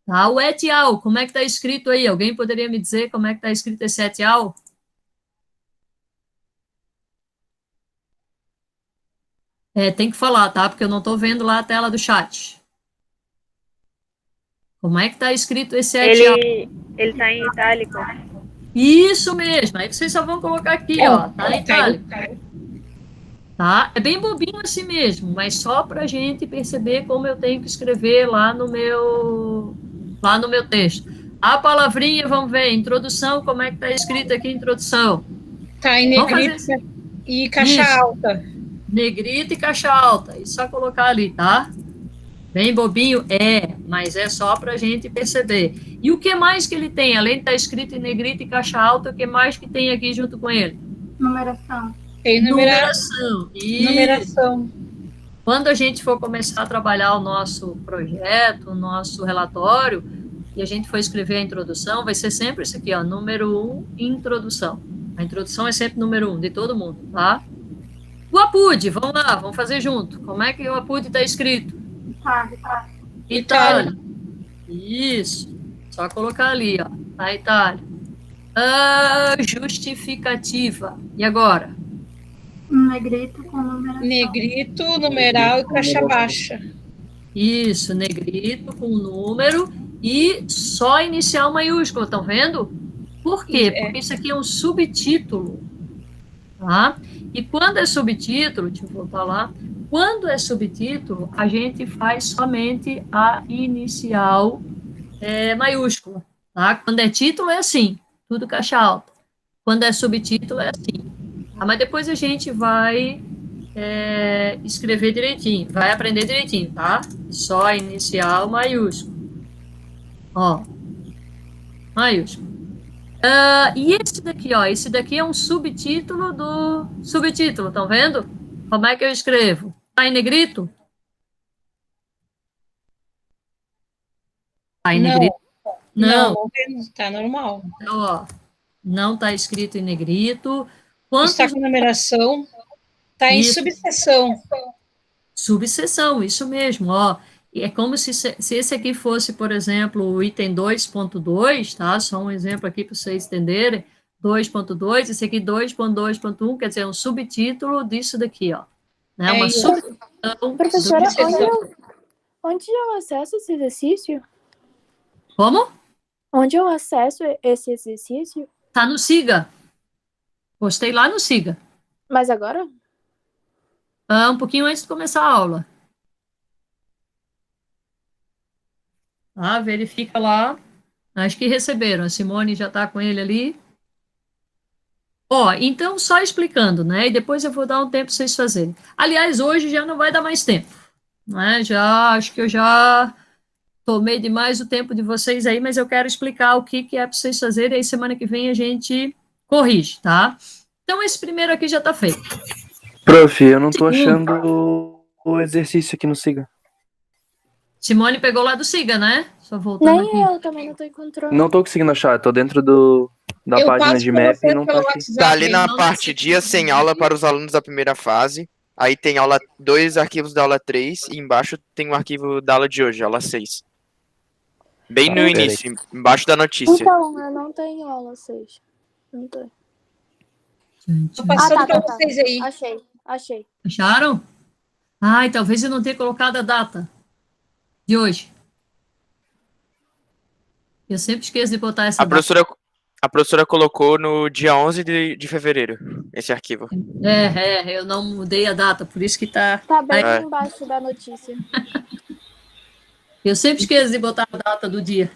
Tá? O et al, como é que tá escrito aí? Alguém poderia me dizer como é que tá escrito esse et al? Tem que falar, tá? Porque eu não tô vendo lá a tela do chat. Como é que está escrito esse et al? Ele tá em itálico. Isso mesmo. Aí vocês só vão colocar aqui, ó. Tá em itálico. Tá? É bem bobinho assim mesmo, mas só para a gente perceber como eu tenho que escrever lá no meu texto. A palavrinha, vamos ver, introdução, como é que está escrito aqui, introdução? Tá em negrito e caixa alta. Negrito e caixa alta. É só colocar ali, tá? Bem bobinho? Mas é só para a gente perceber. E o que mais que ele tem? Além de estar escrito em negrito e caixa alta, o que mais que tem aqui junto com ele? Numeração. Tem numeração. Numeração. Quando a gente for começar a trabalhar o nosso projeto, o nosso relatório, e a gente for escrever a introdução, vai ser sempre isso aqui, ó, número 1, introdução. A introdução é sempre número 1, de todo mundo, tá? O APUD, vamos lá, vamos fazer junto. Como é que o APUD está escrito? Itália. Isso. Só colocar ali, ó. A Itália. Justificativa. E agora? Negrito com numeração. Negrito, numeral e caixa baixa. Isso, negrito com número e só inicial maiúsculo, estão vendo? Por quê? Porque isso aqui é um subtítulo. Tá? E quando é subtítulo, deixa eu voltar lá. Quando é subtítulo, a gente faz somente a inicial maiúscula. Tá? Quando é título, é assim, tudo caixa alta. Quando é subtítulo, é assim. Tá? Mas depois a gente vai escrever direitinho, vai aprender direitinho, tá? Só a inicial maiúscula. Ó, maiúsculo. E esse daqui, ó, esse daqui é um subtítulo do subtítulo, estão vendo? Como é que eu escrevo? Tá em negrito? Tá em negrito? Não. Tá normal. Então, ó, não tá escrito em negrito. Está com numeração. Tá em subseção. Subseção, isso mesmo, ó. E é como se esse aqui fosse, por exemplo, o item 2.2, tá? Só um exemplo aqui para vocês entenderem. 2.2, esse aqui 2.2.1, quer dizer, é um subtítulo disso daqui, ó. Né? Uma subseção. Professora, onde eu acesso esse exercício? Como? Onde eu acesso esse exercício? Tá no Siga. Postei lá no Siga. Mas agora? Um pouquinho antes de começar a aula. tá? Verifica lá. Acho que receberam. A Simone já está com ele ali. Ó, então, só explicando, né? E depois eu vou dar um tempo para vocês fazerem. Aliás, hoje já não vai dar mais tempo, né? Acho que eu já tomei demais o tempo de vocês aí, mas eu quero explicar o que é para vocês fazerem, e aí semana que vem a gente corrige, tá? Então, esse primeiro aqui já está feito. Prof, eu não tô achando o exercício aqui no Siga. Simone pegou lá do Siga, né? Só voltando aqui. Nem eu também não tô encontrando. Não tô conseguindo achar, tô dentro da Eu página passo de pra map você e não tá pelo aqui. WhatsApp. Tá ali na não parte nasce. dia sem aula para os alunos da primeira fase. Aí tem aula 2 arquivos da aula 3 e embaixo tem o arquivo da aula de hoje, aula 6. Bem no peraí. início, embaixo da notícia. Então, eu não tenho aula 6. Não tem. Gente, Tô passando pra tá. vocês aí. Achei. acharam? Ai, talvez eu não tenha colocado a data de hoje. Eu sempre esqueço de botar essa data. A professora colocou no dia 11 de fevereiro, esse arquivo. Eu não mudei a data, por isso que tá... Tá bem É. embaixo da notícia. Eu sempre esqueço de botar a data do dia.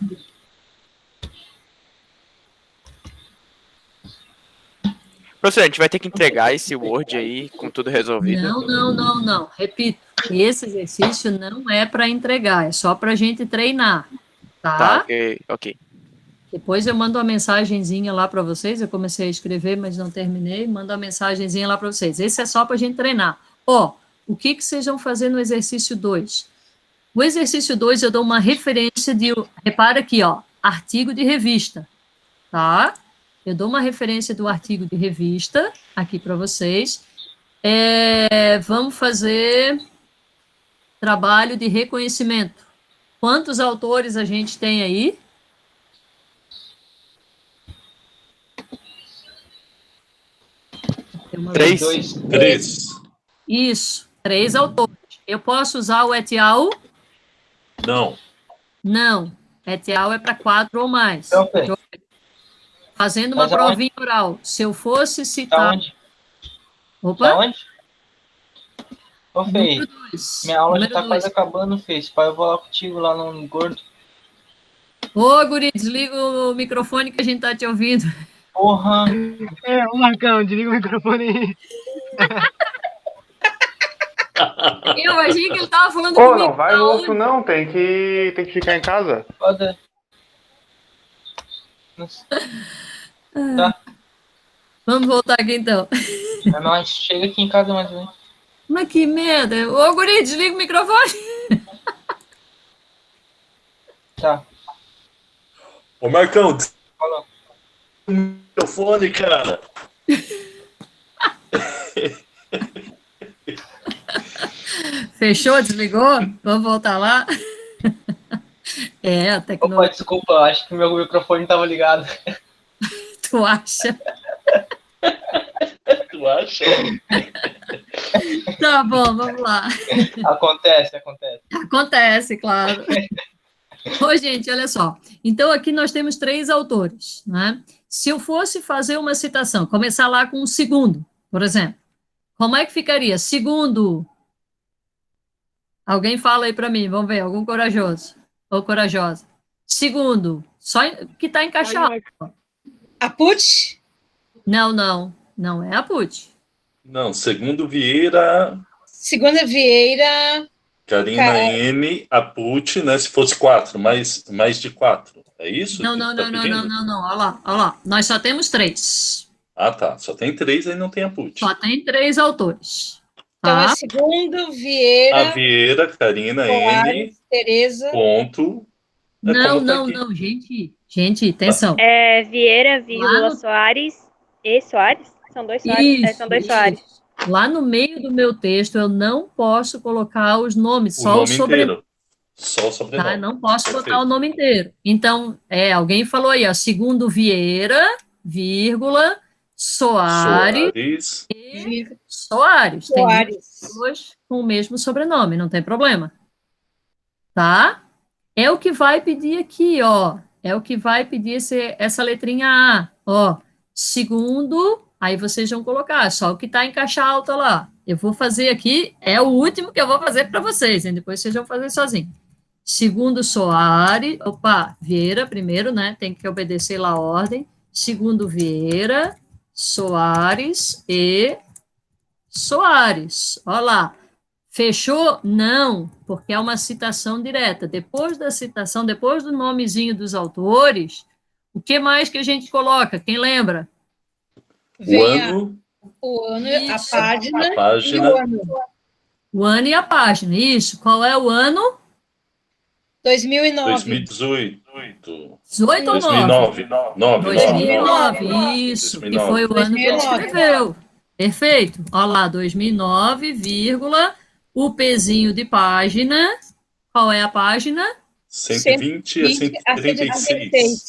Professora, a gente vai ter que entregar esse Word aí com tudo resolvido. Não. Repito, esse exercício não é para entregar, é só para a gente treinar, Tá, tá? ok. Depois eu mando uma mensagenzinha lá para vocês, eu comecei a escrever, mas não terminei, mando uma mensagenzinha lá para vocês. Esse é só para a gente treinar. Ó, o que vocês vão fazer no exercício 2? O exercício 2 eu dou uma referência de, repara aqui, ó, artigo de revista, tá? Eu dou uma referência do artigo de revista aqui para vocês. Vamos fazer trabalho de reconhecimento. Quantos autores a gente tem aí? Três. Três. Isso, 3 autores. Eu posso usar o et al? Não. Não. Et al é para 4 ou mais. Então, Fazendo uma Mas aonde? provinha oral. Se eu fosse Tá citar... onde? Opa, Tá onde? Ô, Fei, número 2. minha aula já Número tá quase 2. acabando, Fei. Pai, eu vou lá contigo lá no Gordo. Ô, guri, desliga o microfone que a gente tá te ouvindo. Porra! Ô Marcão, desliga o microfone aí. Eu imaginei que ele tava falando Ô, comigo. não vai no outro não, tem que ficar em casa. Foda. Tá. Vamos voltar aqui, então. É nóis. Chega aqui em casa mais ou menos. Mas que merda. Ô, guri, desliga o microfone. Tá. Ô, Marcão, Falou. o microfone, cara. Fechou? Desligou? Vamos voltar lá? A Opa, tecnologia. desculpa, acho que meu microfone tava ligado. Tu acha? Tu acha? Tá bom, vamos lá. Acontece. Acontece, claro. Ô, gente, olha só. Então, aqui nós temos 3 autores, né? Se eu fosse fazer uma citação, começar lá com o segundo, por exemplo, como é que ficaria? Segundo. Alguém fala aí para mim, vamos ver, algum corajoso ou corajosa. Segundo, só que está encaixado. A Put? Não é a Put. Não, segundo Vieira, Segunda Vieira. Karina N, Aput, né? Se fosse 4, mais de 4. É isso? Não. que tá pedindo? Olha lá. Nós só temos 3. Ah, tá. Só tem 3, aí não tem Aput. Só tem 3 autores. Então Tá? é segundo Vieira. A Vieira, Karina N, Soares, Tereza. ponto. Não, gente, atenção. Vieira, vírgula, Lá no- Soares e Soares? São dois Soares? São dois Soares. Lá no meio do meu texto, eu não posso colocar os nomes, O só o nome sobrenome. inteiro. Só o sobrenome. Tá? Não posso botar Perfeito. o nome inteiro. Então, alguém falou aí, ó, segundo Vieira, vírgula, Soares e Soares. Tem Soares. pessoas com o mesmo sobrenome, não tem problema. Tá? É o que vai pedir aqui, ó. É o que vai pedir essa letrinha A, ó. Segundo, aí vocês vão colocar, só o que está em caixa alta lá. Eu vou fazer aqui, é o último que eu vou fazer para vocês, hein? Depois vocês vão fazer sozinhos. Segundo, Soares. Opa, Vieira primeiro, né? Tem que obedecer lá a ordem. Segundo, Vieira, Soares e Soares. Olha lá. Fechou? Não, porque é uma citação direta. Depois da citação, depois do nomezinho dos autores, o que mais que a gente coloca? Quem lembra? O ano, a página, página. E o ano. O ano e a página, isso. Qual é o ano? 2009. 2018. 18 ou 2009. 2009, isso. 2009. Que foi o ano que ele escreveu. Perfeito. Olha lá, 2009, vírgula, o pezinho de página. Qual é a página? 120 a 136.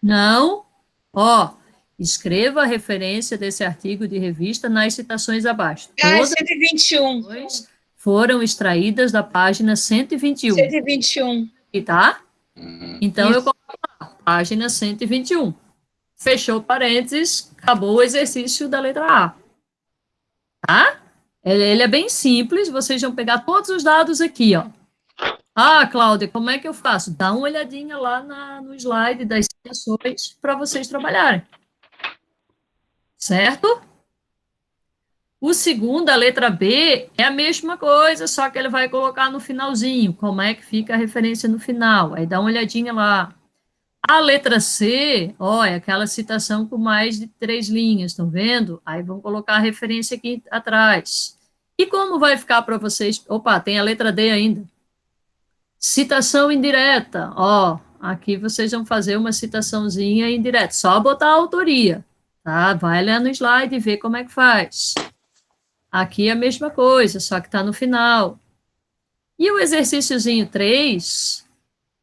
Não. Ó, escreva a referência desse artigo de revista nas citações abaixo. Todas 121. Foram extraídas da página 121. 121. E tá? Então, eu coloco lá, página 121. Fechou parênteses, acabou o exercício da letra A. Tá? Ele é bem simples, vocês vão pegar todos os dados aqui, ó. Ah, Cláudia, como é que eu faço? Dá uma olhadinha lá no slide das citações para vocês trabalharem. Certo? O segundo, a letra B, é a mesma coisa, só que ele vai colocar no finalzinho, como é que fica a referência no final. Aí dá uma olhadinha lá. A letra C, ó, é aquela citação com mais de 3 linhas, estão vendo? Aí vão colocar a referência aqui atrás. E como vai ficar para vocês? Opa, tem a letra D ainda. Citação indireta, ó, aqui vocês vão fazer uma citaçãozinha indireta, só botar a autoria, tá? Vai lá no slide e vê como é que faz. Aqui é a mesma coisa, só que está no final. E o exercíciozinho 3,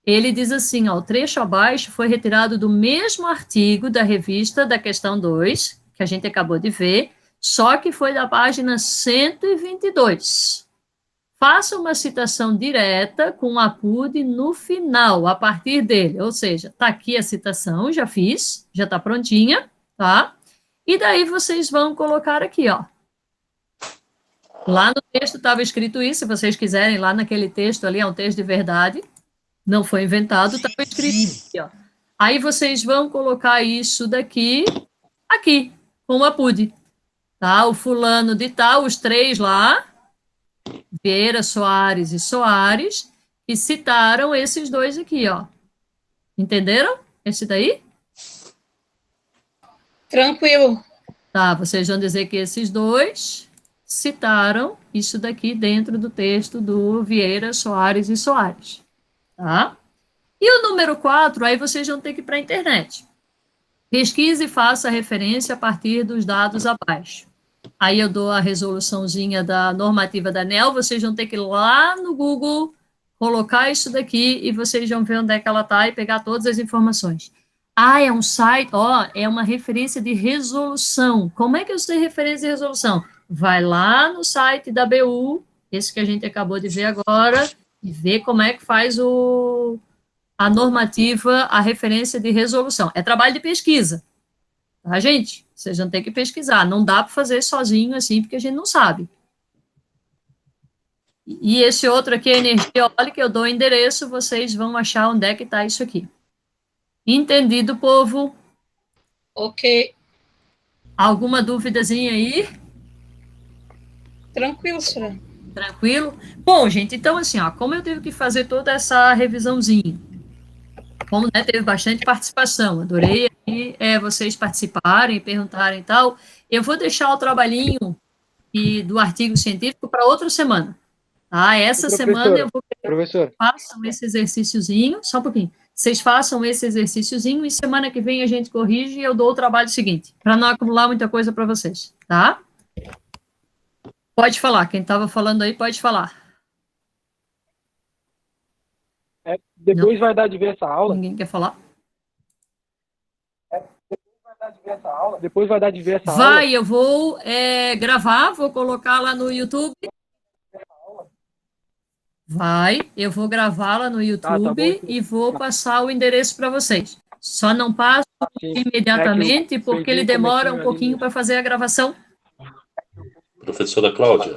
ele diz assim, ó, o trecho abaixo foi retirado do mesmo artigo da revista da questão 2, que a gente acabou de ver, só que foi da página 122. Faça uma citação direta com a PUD no final, a partir dele, ou seja, está aqui a citação, já fiz, já está prontinha, tá? E daí vocês vão colocar aqui, ó. Lá no texto estava escrito isso, se vocês quiserem, lá naquele texto ali, é um texto de verdade, não foi inventado, estava escrito aqui, ó. Aí vocês vão colocar isso daqui, aqui, com a PUD, tá? O fulano de tal, os 3 lá, Vieira, Soares e Soares, que citaram esses 2 aqui, ó. Entenderam? Esse daí? Tranquilo. Tá, vocês vão dizer que esses 2 citaram isso daqui dentro do texto do Vieira, Soares e Soares. Tá? E o número 4, aí vocês vão ter que ir para a internet. Pesquise e faça a referência a partir dos dados abaixo. Aí eu dou a resoluçãozinha da normativa da ANEEL, vocês vão ter que ir lá no Google, colocar isso daqui e vocês vão ver onde é que ela está e pegar todas as informações. Ah, é um site, ó, é uma referência de resolução. Como é que eu sei referência de resolução? Vai lá no site da BU, esse que a gente acabou de ver agora, e vê como é que faz a normativa, a referência de resolução. É trabalho de pesquisa, tá, gente? Vocês vão ter que pesquisar. Não dá para fazer sozinho assim, porque a gente não sabe. E esse outro aqui, a energia eólica, eu dou o endereço, vocês vão achar onde é que está isso aqui. Entendido, povo? Ok. Alguma duvidazinha aí? Tranquilo, senhora. Tranquilo? Bom, gente, então assim, ó, como eu tive que fazer toda essa revisãozinha, como, né, teve bastante participação, adorei aí, vocês participarem, perguntarem e tal, eu vou deixar o trabalhinho do artigo científico para outra semana, tá? Essa semana eu vou querer que vocês façam esse exercíciozinho, só um pouquinho, vocês façam esse exercíciozinho e semana que vem a gente corrige e eu dou o trabalho seguinte, para não acumular muita coisa para vocês, tá? Pode falar, quem estava falando aí pode falar. Depois vai dar de ver essa aula? Ninguém quer falar? Depois vai dar de ver essa aula? Vai, eu vou gravar, vou colocar lá no YouTube. Vai, eu vou gravar lá no YouTube e vou passar o endereço para vocês. Só não passo imediatamente, porque ele demora um pouquinho para fazer a gravação. Professora Cláudia.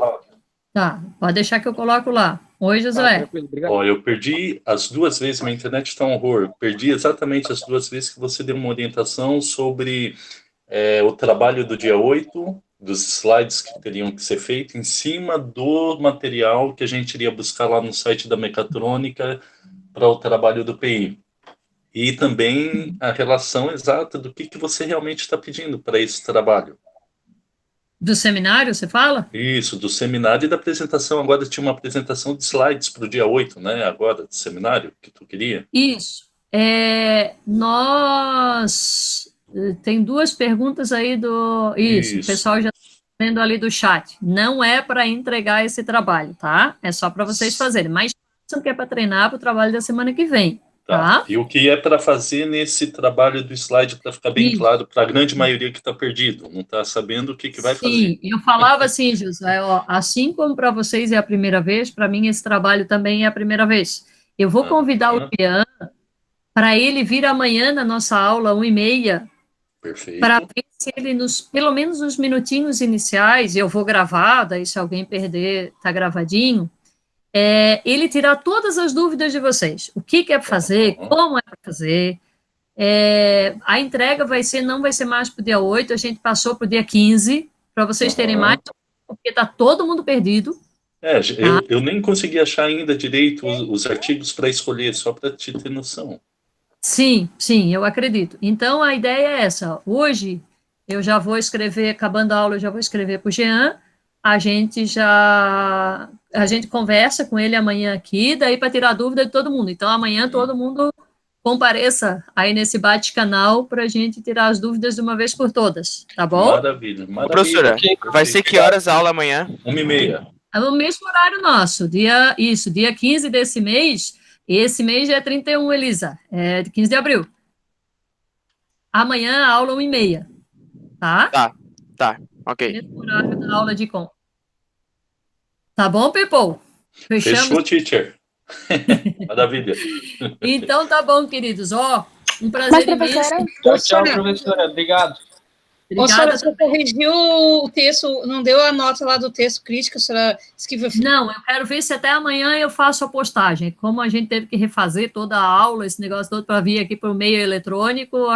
Tá, pode deixar que eu coloco lá. Oi, Josué. Ó, eu perdi as 2 vezes, minha internet está um horror. Perdi exatamente as 2 vezes que você deu uma orientação sobre o trabalho do dia 8, dos slides que teriam que ser feitos em cima do material que a gente iria buscar lá no site da Mecatrônica para o trabalho do PI. E também a relação exata do que você realmente está pedindo para esse trabalho. Do seminário, você fala? Isso, do seminário e da apresentação. Agora tinha uma apresentação de slides para o dia 8, né? Agora, do seminário que tu queria. Isso. Tem 2 perguntas aí do... Isso, o pessoal já está vendo ali do chat. Não é para entregar esse trabalho, tá? É só para vocês fazerem. Mas não que é para treinar para o trabalho da semana que vem. Tá? E o que é para fazer nesse trabalho do slide, para ficar bem claro para a grande maioria que está perdido, não está sabendo o que vai fazer. Sim, eu falava assim, José, assim como para vocês é a primeira vez, para mim esse trabalho também é a primeira vez. Eu vou convidar o Jean para ele vir amanhã na nossa aula 1h30, para ver se ele, pelo menos nos minutinhos iniciais, eu vou gravar, daí se alguém perder, está gravadinho, ele tirar todas as dúvidas de vocês. O que é para fazer, como é para fazer. A entrega não vai ser mais para o dia 8, a gente passou para o dia 15, para vocês terem mais, porque está todo mundo perdido. Eu nem consegui achar ainda direito os artigos para escolher, só para te ter noção. Sim, eu acredito. Então, a ideia é essa. Hoje, eu já vou escrever, acabando a aula, eu já vou escrever para o Jean, a gente conversa com ele amanhã aqui, daí para tirar dúvida de todo mundo. Então, amanhã todo mundo compareça aí nesse bate-canal para a gente tirar as dúvidas de uma vez por todas, tá bom? Maravilha. Professora, vai ser que horas a aula amanhã? 1h30. É o mesmo horário nosso, dia 15 desse mês, esse mês já é 31, Elisa, de 15 de abril. Amanhã a aula 1h30, tá? Tá, ok. Mesmo horário da aula de com. Tá bom, people? Fechou, teacher. Maravilha. Então tá bom, queridos. Um prazer imenso. Tchau, professora. Obrigado. Obrigada. Você corrigiu o texto, não deu a nota lá do texto crítico, a senhora escreveu... Não, eu quero ver se até amanhã eu faço a postagem. Como a gente teve que refazer toda a aula, esse negócio todo para vir aqui para o meio eletrônico,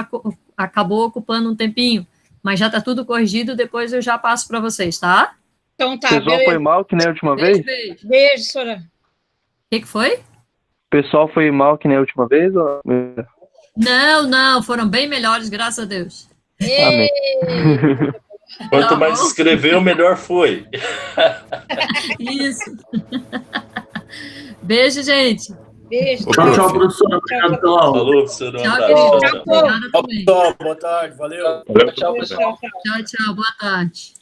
acabou ocupando um tempinho. Mas já está tudo corrigido, depois eu já passo para vocês, tá? Então tá, o pessoal foi mal que nem a última vez? Beijo, senhora. O que foi? O pessoal foi mal que nem a última vez? Ou... Não, foram bem melhores, graças a Deus. Amém. Quanto mais escreveu, melhor foi. Isso. Beijo, gente. Beijo. Tchau, professor. Obrigado pela aula. Falou, professor. Um abraço. Tchau, boa tarde. Valeu. Tchau, pessoal. Tchau, boa tarde.